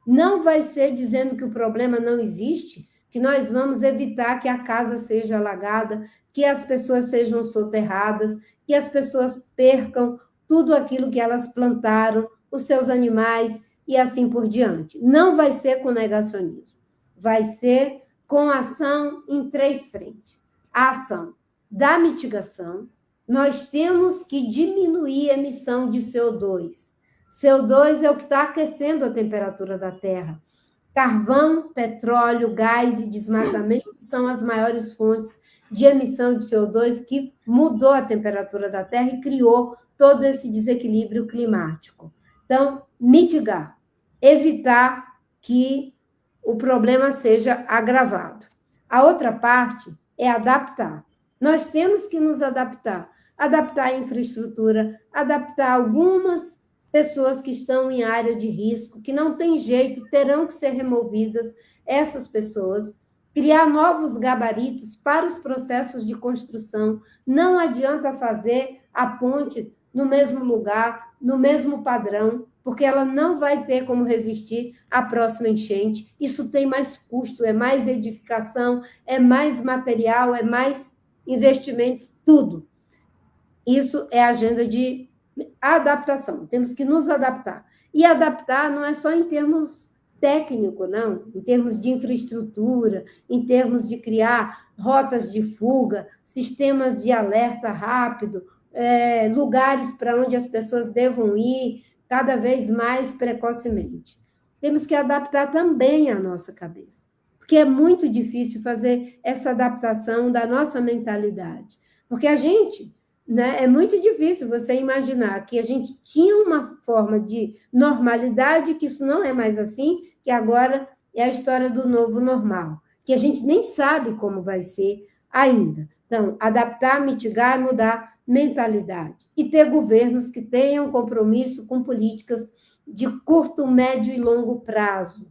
Não vai ser dizendo que o problema não existe, que nós vamos evitar que a casa seja alagada, que as pessoas sejam soterradas, que as pessoas percam tudo aquilo que elas plantaram, os seus animais e assim por diante. Não vai ser com negacionismo, vai ser com ação em 3 frentes. A ação da mitigação, nós temos que diminuir a emissão de CO2. CO2 é o que está aquecendo a temperatura da Terra. Carvão, petróleo, gás e desmatamento são as maiores fontes de emissão de CO2 que mudou a temperatura da Terra e criou todo esse desequilíbrio climático. Então, mitigar, evitar que o problema seja agravado. A outra parte é adaptar. Nós temos que nos adaptar a infraestrutura, adaptar algumas pessoas que estão em área de risco, que não tem jeito, terão que ser removidas essas pessoas, criar novos gabaritos para os processos de construção. Não adianta fazer a ponte no mesmo lugar, no mesmo padrão, porque ela não vai ter como resistir à próxima enchente. Isso tem mais custo, é mais edificação, é mais material, é mais investimento, tudo. Isso é agenda de adaptação, temos que nos adaptar. E adaptar não é só em termos técnicos, não, em termos de infraestrutura, em termos de criar rotas de fuga, sistemas de alerta rápido, lugares para onde as pessoas devam ir cada vez mais precocemente. Temos que adaptar também a nossa cabeça, porque é muito difícil fazer essa adaptação da nossa mentalidade, porque a gente... É muito difícil você imaginar que a gente tinha uma forma de normalidade, que isso não é mais assim, que agora é a história do novo normal, que a gente nem sabe como vai ser ainda. Então, adaptar, mitigar, mudar mentalidade. E ter governos que tenham compromisso com políticas de curto, médio e longo prazo.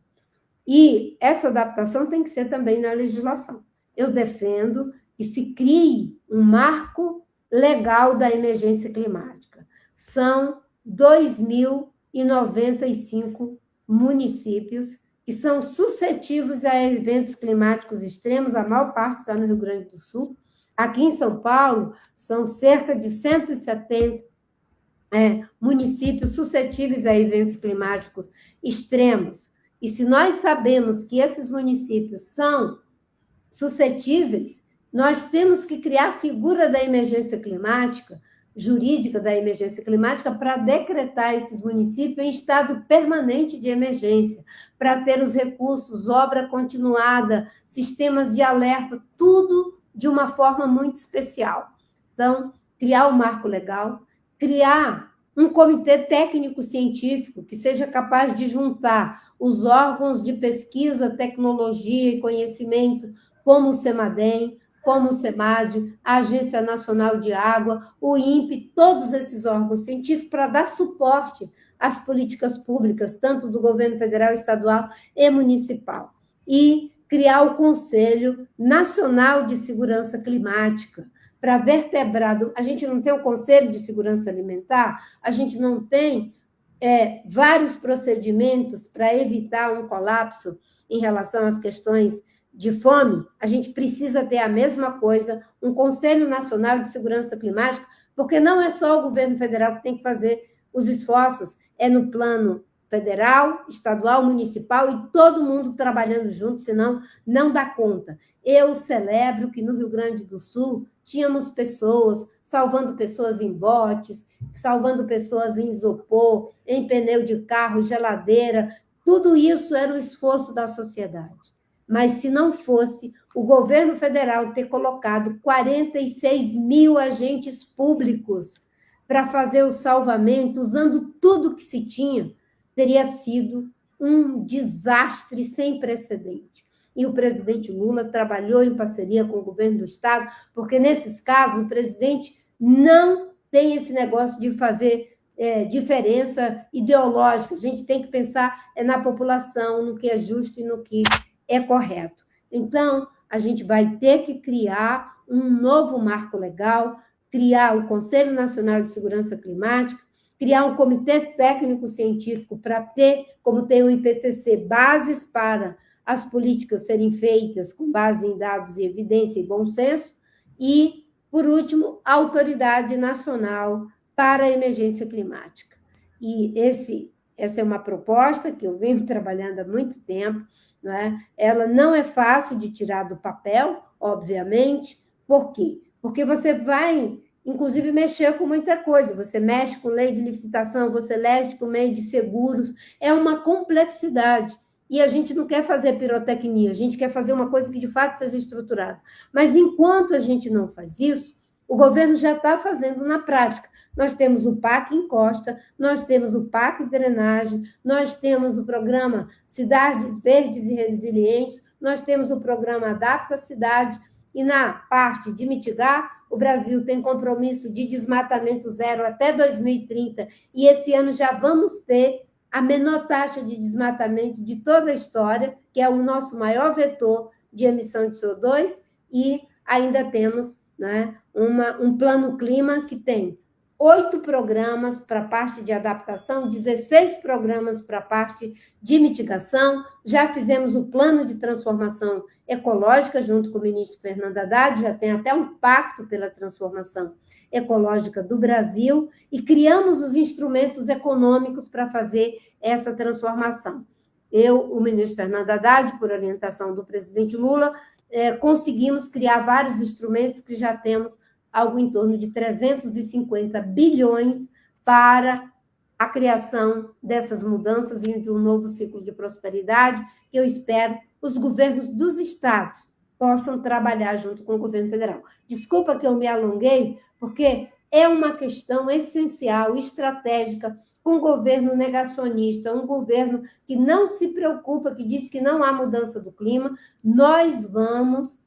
E essa adaptação tem que ser também na legislação. Eu defendo que se crie um marco legal da emergência climática. São 2.000 95 municípios que são suscetíveis a eventos climáticos extremos, a maior parte está no Rio Grande do Sul. Aqui em São Paulo, são cerca de 170 municípios suscetíveis a eventos climáticos extremos. E se nós sabemos que esses municípios são suscetíveis, nós temos que criar a figura da emergência climática, jurídica da emergência climática, para decretar esses municípios em estado permanente de emergência, para ter os recursos, obra continuada, sistemas de alerta, tudo de uma forma muito especial. Então, criar um marco legal, criar um comitê técnico-científico que seja capaz de juntar os órgãos de pesquisa, tecnologia e conhecimento, como o CEMADEM, como o CEMAD, a Agência Nacional de Água, o INPE, todos esses órgãos científicos, para dar suporte às políticas públicas, tanto do governo federal, estadual e municipal. E criar o Conselho Nacional de Segurança Climática, para vertebrar. A gente não tem o Conselho de Segurança Alimentar, a gente não tem vários procedimentos para evitar um colapso em relação às questões de fome, a gente precisa ter a mesma coisa, um Conselho Nacional de Segurança Climática, porque não é só o governo federal que tem que fazer os esforços, é no plano federal, estadual, municipal, e todo mundo trabalhando junto, senão não dá conta. Eu celebro que no Rio Grande do Sul tínhamos pessoas salvando pessoas em botes, salvando pessoas em isopor, em pneu de carro, geladeira, tudo isso era o esforço da sociedade. Mas se não fosse o governo federal ter colocado 46 mil agentes públicos para fazer o salvamento, usando tudo que se tinha, teria sido um desastre sem precedente. E o presidente Lula trabalhou em parceria com o governo do Estado, porque, nesses casos, o presidente não tem esse negócio de fazer diferença ideológica. A gente tem que pensar na população, no que é justo e no que é correto. Então, a gente vai ter que criar um novo marco legal, criar o Conselho Nacional de Segurança Climática, criar um comitê técnico-científico para ter, como tem o IPCC, bases para as políticas serem feitas com base em dados e evidência e bom senso, e, por último, a Autoridade Nacional para a Emergência Climática. E essa é uma proposta que eu venho trabalhando há muito tempo, não é? Ela não é fácil de tirar do papel, obviamente. Por quê? Porque você vai, inclusive, mexer com muita coisa. Você mexe com lei de licitação, você mexe com lei de seguros. É uma complexidade. E a gente não quer fazer pirotecnia, a gente quer fazer uma coisa que, de fato, seja estruturada. Mas, enquanto a gente não faz isso, o governo já está fazendo na prática. Nós temos o PAC Encosta, nós temos o PAC Drenagem, nós temos o programa Cidades Verdes e Resilientes, nós temos o programa Adapta Cidade, e na parte de mitigar, o Brasil tem compromisso de desmatamento zero até 2030, e esse ano já vamos ter a menor taxa de desmatamento de toda a história, que é o nosso maior vetor de emissão de CO2, e ainda temos, né, um plano clima que tem 8 programas para a parte de adaptação, 16 programas para a parte de mitigação. Já fizemos o plano de transformação ecológica junto com o ministro Fernando Haddad, já tem até um pacto pela transformação ecológica do Brasil, e criamos os instrumentos econômicos para fazer essa transformação. O ministro Fernando Haddad, por orientação do presidente Lula, conseguimos criar vários instrumentos que já temos algo em torno de 350 bilhões para a criação dessas mudanças e de um novo ciclo de prosperidade, que eu espero os governos dos estados possam trabalhar junto com o governo federal. Desculpa que eu me alonguei, porque é uma questão essencial, estratégica, com um governo negacionista, um governo que não se preocupa, que diz que não há mudança do clima. Nós vamos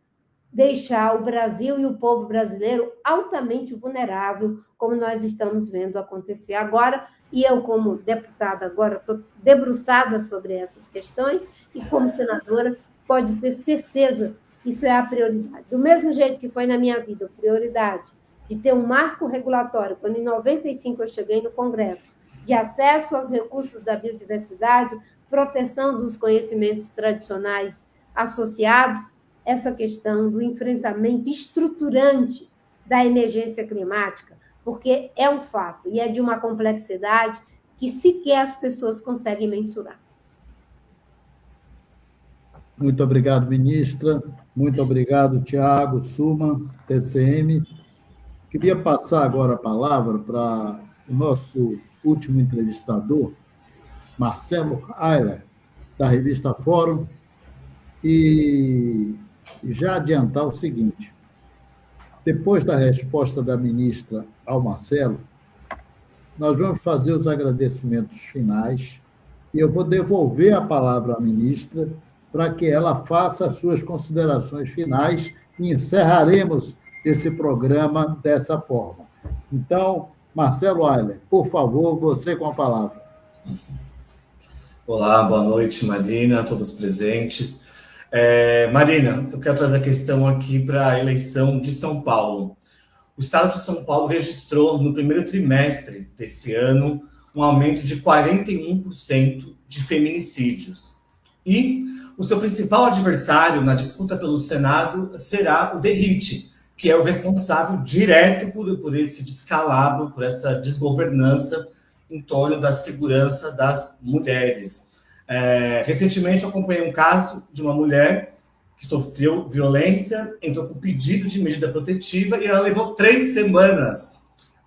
deixar o Brasil e o povo brasileiro altamente vulnerável, como nós estamos vendo acontecer agora, e eu, como deputada, agora estou debruçada sobre essas questões, e como senadora, pode ter certeza que isso é a prioridade. Do mesmo jeito que foi na minha vida a prioridade de ter um marco regulatório, quando em 95 eu cheguei no Congresso, de acesso aos recursos da biodiversidade, proteção dos conhecimentos tradicionais associados, essa questão do enfrentamento estruturante da emergência climática, porque é um fato e é de uma complexidade que sequer as pessoas conseguem mensurar. Muito obrigado, ministra. Muito obrigado, Tiago, Suma, TCM. Queria passar agora a palavra para o nosso último entrevistador, Marcelo Ayler, da revista Fórum, e já adiantar o seguinte: depois da resposta da ministra ao Marcelo, nós vamos fazer os agradecimentos finais e eu vou devolver a palavra à ministra para que ela faça as suas considerações finais e encerraremos esse programa dessa forma. Então, Marcelo Ayler, por favor, você com a palavra. Olá, boa noite, Marina, a todos presentes. Marina, eu quero trazer a questão aqui para a eleição de São Paulo. O estado de São Paulo registrou, no primeiro trimestre desse ano, um aumento de 41% de feminicídios. E o seu principal adversário na disputa pelo Senado será o DERIT, que é o responsável direto por esse descalabro, por essa desgovernança em torno da segurança das mulheres. Recentemente, eu acompanhei um caso de uma mulher que sofreu violência, entrou com pedido de medida protetiva e ela levou 3 semanas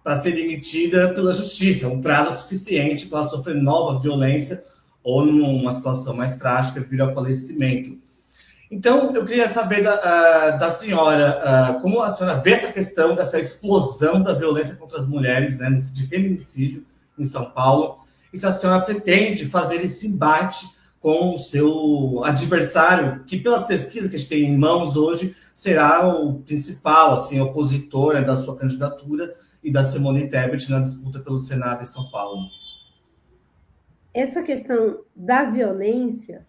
para ser demitida pela justiça, um prazo suficiente para ela sofrer nova violência ou, numa situação mais trágica, vir ao falecimento. Então, eu queria saber da senhora, como a senhora vê essa questão dessa explosão da violência contra as mulheres, né, de feminicídio em São Paulo, e se a senhora pretende fazer esse embate com o seu adversário, que pelas pesquisas que a gente tem em mãos hoje, será o principal opositor, né, da sua candidatura e da Simone Tebet na disputa pelo Senado em São Paulo. Essa questão da violência,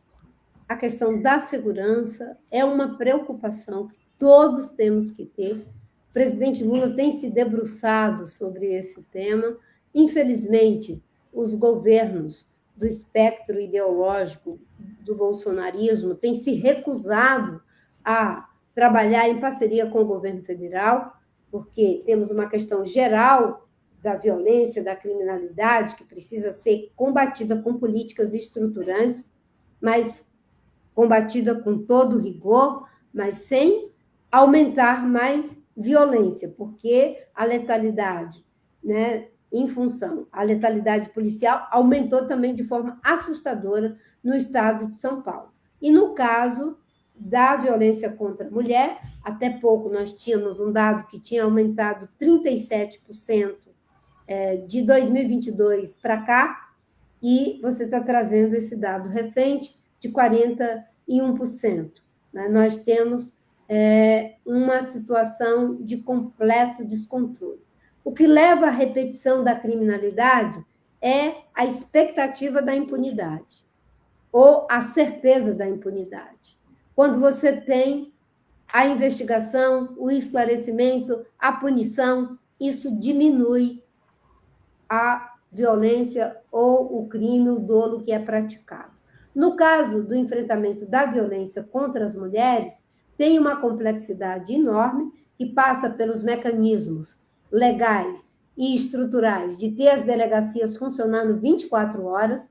a questão da segurança, é uma preocupação que todos temos que ter. O presidente Lula tem se debruçado sobre esse tema. Infelizmente, os governos do espectro ideológico do bolsonarismo têm se recusado a trabalhar em parceria com o governo federal, porque temos uma questão geral da violência, da criminalidade, que precisa ser combatida com políticas estruturantes, mas combatida com todo rigor, mas sem aumentar mais violência, porque a letalidade, né, a letalidade policial aumentou também de forma assustadora no estado de São Paulo. E no caso da violência contra a mulher, até pouco nós tínhamos um dado que tinha aumentado 37% de 2022 para cá, e você está trazendo esse dado recente de 41%. Né? Nós temos uma situação de completo descontrole. O que leva à repetição da criminalidade é a expectativa da impunidade, ou a certeza da impunidade. Quando você tem a investigação, o esclarecimento, a punição, isso diminui a violência ou o crime, o dolo que é praticado. No caso do enfrentamento da violência contra as mulheres, tem uma complexidade enorme que passa pelos mecanismos legais e estruturais de ter as delegacias funcionando 24 horas,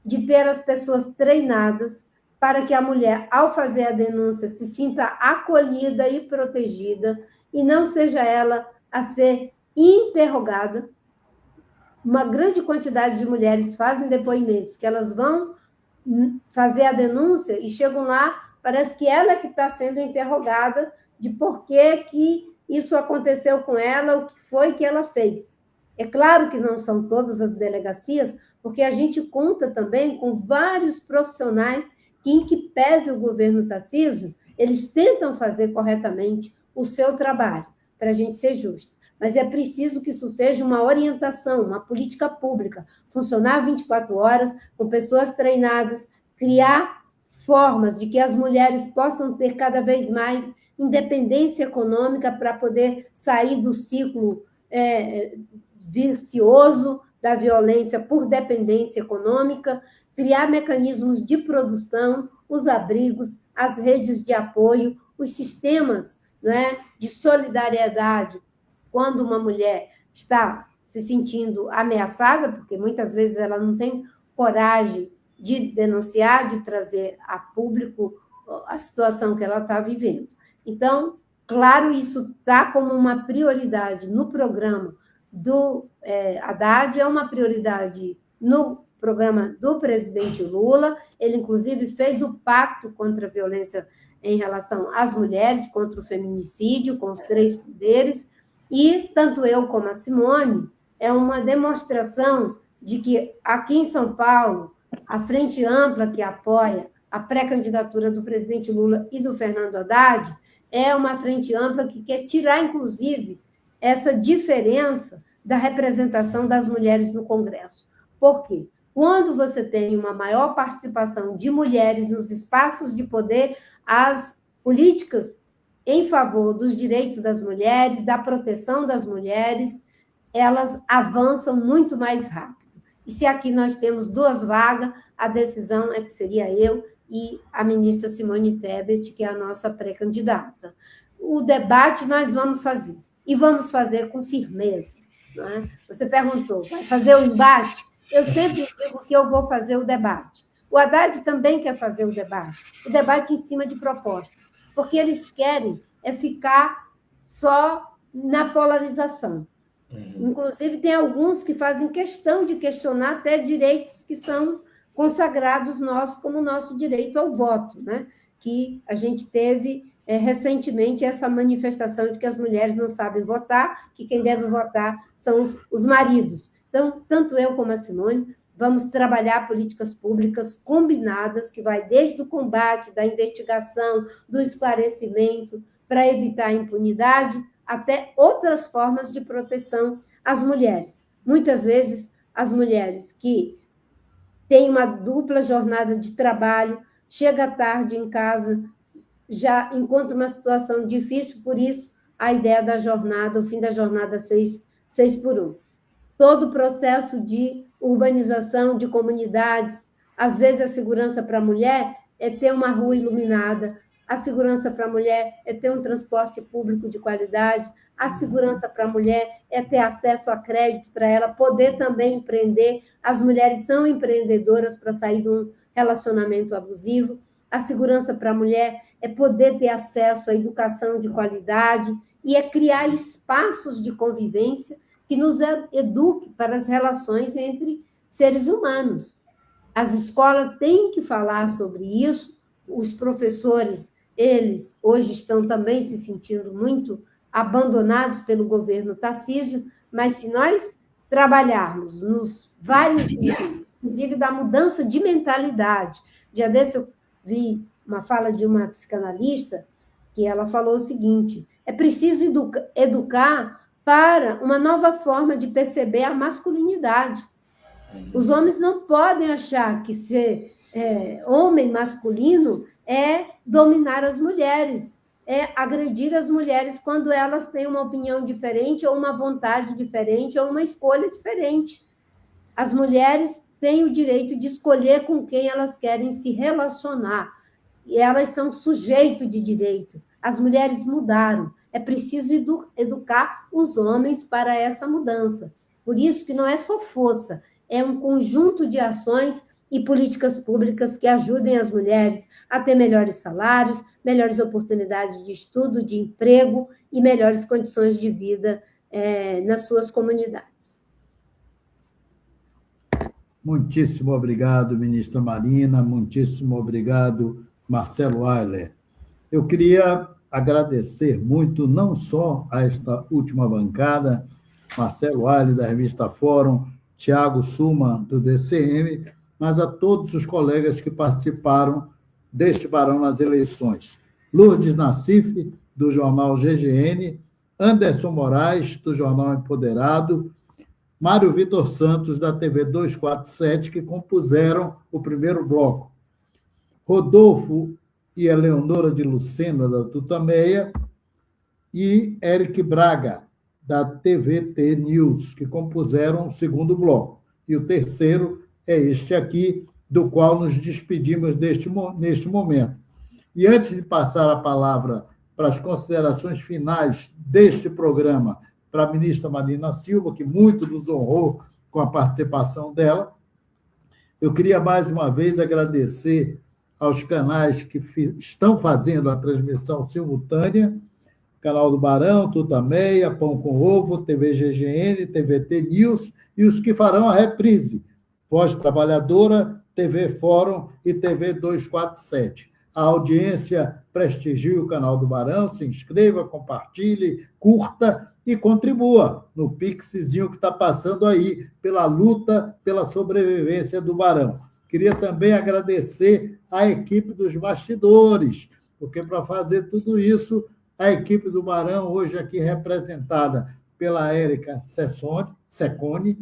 de ter as pessoas treinadas para que a mulher, ao fazer a denúncia, se sinta acolhida e protegida e não seja ela a ser interrogada. Uma grande quantidade de mulheres fazem depoimentos que elas vão fazer a denúncia e chegam lá, parece que ela que está sendo interrogada de por que isso aconteceu com ela, o que foi que ela fez. É claro que não são todas as delegacias, porque a gente conta também com vários profissionais que, em que pese o governo Tarcísio, eles tentam fazer corretamente o seu trabalho, para a gente ser justo. Mas é preciso que isso seja uma orientação, uma política pública, funcionar 24 horas, com pessoas treinadas, criar formas de que as mulheres possam ter cada vez mais independência econômica para poder sair do ciclo vicioso da violência por dependência econômica, criar mecanismos de produção, os abrigos, as redes de apoio, os sistemas, né, de solidariedade, quando uma mulher está se sentindo ameaçada, porque muitas vezes ela não tem coragem de denunciar, de trazer a público a situação que ela está vivendo. Então, claro, isso está como uma prioridade no programa do Haddad, é uma prioridade no programa do presidente Lula. Ele, inclusive, fez o pacto contra a violência em relação às mulheres, contra o feminicídio, com os 3 poderes, e tanto eu como a Simone, é uma demonstração de que aqui em São Paulo, a frente ampla que apoia a pré-candidatura do presidente Lula e do Fernando Haddad é uma frente ampla que quer tirar, inclusive, essa diferença da representação das mulheres no Congresso. Por quê? Quando você tem uma maior participação de mulheres nos espaços de poder, as políticas em favor dos direitos das mulheres, da proteção das mulheres, elas avançam muito mais rápido. E se aqui nós temos 2 vagas, a decisão é que seria eu e a ministra Simone Tebet, que é a nossa pré-candidata. O debate nós vamos fazer, e vamos fazer com firmeza. Não é? Você perguntou, vai fazer o embate? Eu sempre digo que eu vou fazer o debate. O Haddad também quer fazer o debate em cima de propostas, porque eles querem ficar só na polarização. Inclusive, tem alguns que fazem questão de questionar até direitos que são consagrados nossos, como o nosso direito ao voto, né? Que a gente teve recentemente essa manifestação de que as mulheres não sabem votar, que quem deve votar são os maridos. Então, tanto eu como a Simone vamos trabalhar políticas públicas combinadas, que vai desde o combate, da investigação, do esclarecimento, para evitar a impunidade, até outras formas de proteção às mulheres. Muitas vezes, as mulheres que têm uma dupla jornada de trabalho, chega tarde em casa, já encontra uma situação difícil, por isso, a ideia da jornada, o fim da jornada 6 por 1. Todo o processo de urbanização de comunidades, às vezes a segurança para a mulher é ter uma rua iluminada, a segurança para a mulher é ter um transporte público de qualidade, a segurança para a mulher é ter acesso a crédito para ela poder também empreender. As mulheres são empreendedoras para sair de um relacionamento abusivo. A segurança para a mulher é poder ter acesso à educação de qualidade e é criar espaços de convivência que nos eduque para as relações entre seres humanos. As escolas têm que falar sobre isso, os professores, eles hoje estão também se sentindo muito abandonados pelo governo Tarcísio, mas se nós trabalharmos nos vários níveis, inclusive da mudança de mentalidade, dia desse eu vi uma fala de uma psicanalista que ela falou o seguinte: é preciso educar para uma nova forma de perceber a masculinidade. Os homens não podem achar que ser homem masculino é dominar as mulheres, é agredir as mulheres quando elas têm uma opinião diferente, ou uma vontade diferente, ou uma escolha diferente. As mulheres têm o direito de escolher com quem elas querem se relacionar, e elas são sujeito de direito. As mulheres mudaram. É preciso educar os homens para essa mudança. Por isso que não é só força, é um conjunto de ações e políticas públicas que ajudem as mulheres a ter melhores salários, melhores oportunidades de estudo, de emprego e melhores condições de vida nas suas comunidades. Muitíssimo obrigado, ministra Marina, muitíssimo obrigado, Marcelo Ayler. Eu queria agradecer muito, não só a esta última bancada, Marcelo Ayler, da revista Fórum, Tiago Suma, do DCM, mas a todos os colegas que participaram deste Barão nas eleições. Lourdes Nassif, do jornal GGN, Anderson Moraes, do jornal Empoderado, Mário Vitor Santos, da TV 247, que compuseram o primeiro bloco, Rodolfo e Eleonora de Lucena, da Tutameia, e Eric Braga, da TVT News, que compuseram o segundo bloco. E o terceiro é este aqui, do qual nos despedimos neste momento. E antes de passar a palavra para as considerações finais deste programa para a ministra Marina Silva, que muito nos honrou com a participação dela, eu queria mais uma vez agradecer aos canais que estão fazendo a transmissão simultânea, Canal do Barão, Tutameia, Pão com Ovo, TV GGN, TVT News, e os que farão a reprise, Voz Trabalhadora, TV Fórum e TV 247. A audiência prestigie o Canal do Barão, se inscreva, compartilhe, curta e contribua no Pixzinho que está passando aí pela luta pela sobrevivência do Barão. Queria também agradecer à equipe dos bastidores, porque para fazer tudo isso, a equipe do Barão, hoje aqui representada pela Érica Secone,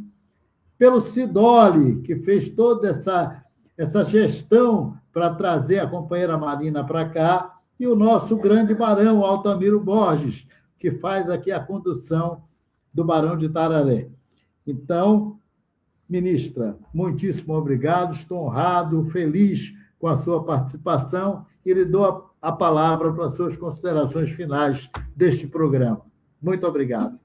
pelo Sidoli, que fez toda essa gestão para trazer a companheira Marina para cá, e o nosso grande Barão, Altamiro Borges, que faz aqui a condução do Barão de Tararé. Então, ministra, muitíssimo obrigado, estou honrado, feliz com a sua participação e lhe dou a palavra para as suas considerações finais deste programa. Muito obrigado.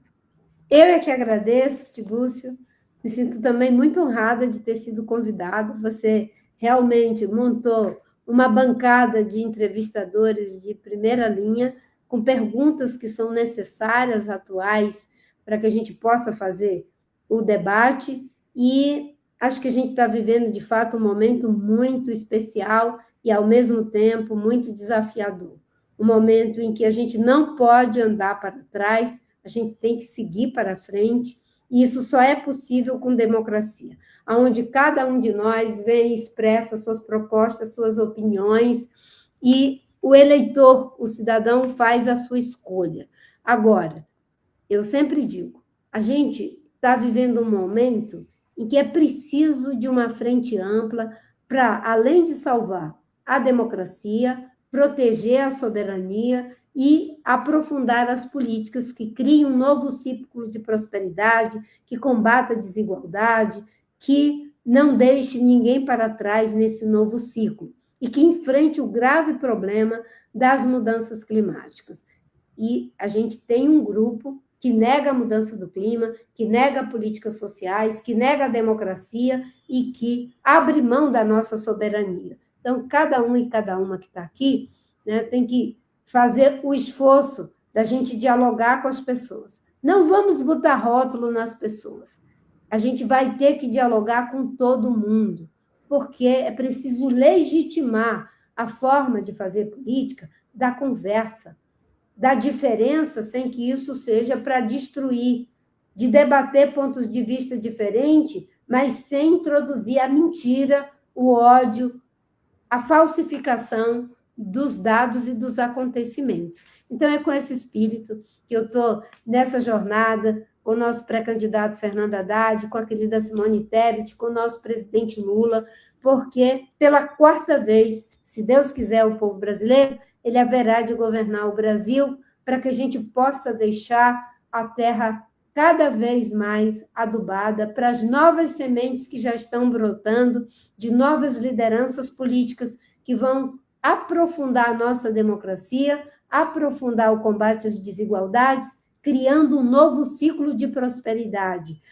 Eu é que agradeço, Tibúcio, me sinto também muito honrada de ter sido convidado. Você realmente montou uma bancada de entrevistadores de primeira linha, com perguntas que são necessárias, atuais, para que a gente possa fazer o debate. E acho que a gente está vivendo, de fato, um momento muito especial e, ao mesmo tempo, muito desafiador. Um momento em que a gente não pode andar para trás, a gente tem que seguir para frente, e isso só é possível com democracia, onde cada um de nós vem e expressa suas propostas, suas opiniões, e o eleitor, o cidadão, faz a sua escolha. Agora, eu sempre digo, a gente está vivendo um momento em que é preciso de uma frente ampla para, além de salvar a democracia, proteger a soberania e aprofundar as políticas que criem um novo ciclo de prosperidade, que combata a desigualdade, que não deixe ninguém para trás nesse novo ciclo e que enfrente o grave problema das mudanças climáticas. E a gente tem um grupo que nega a mudança do clima, que nega políticas sociais, que nega a democracia e que abre mão da nossa soberania. Então, cada um e cada uma que está aqui, né, tem que fazer o esforço da gente dialogar com as pessoas. Não vamos botar rótulo nas pessoas. A gente vai ter que dialogar com todo mundo, porque é preciso legitimar a forma de fazer política da conversa, da diferença, sem que isso seja para destruir, de debater pontos de vista diferentes, mas sem introduzir a mentira, o ódio, a falsificação dos dados e dos acontecimentos. Então, é com esse espírito que eu estou nessa jornada, com o nosso pré-candidato Fernando Haddad, com a querida Simone Tebet, com o nosso presidente Lula, porque, pela quarta vez, se Deus quiser, o povo brasileiro, ele haverá de governar o Brasil para que a gente possa deixar a terra cada vez mais adubada para as novas sementes que já estão brotando, de novas lideranças políticas que vão aprofundar a nossa democracia, aprofundar o combate às desigualdades, criando um novo ciclo de prosperidade,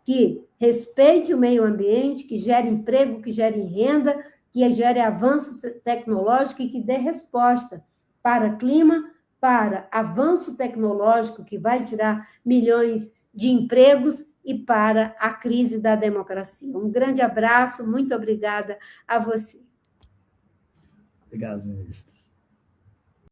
que respeite o meio ambiente, que gere emprego, que gere renda, que gere avanço tecnológico e que dê resposta para clima, para avanço tecnológico, que vai tirar milhões de empregos, e para a crise da democracia. Um grande abraço, muito obrigada a você. Obrigado, ministro.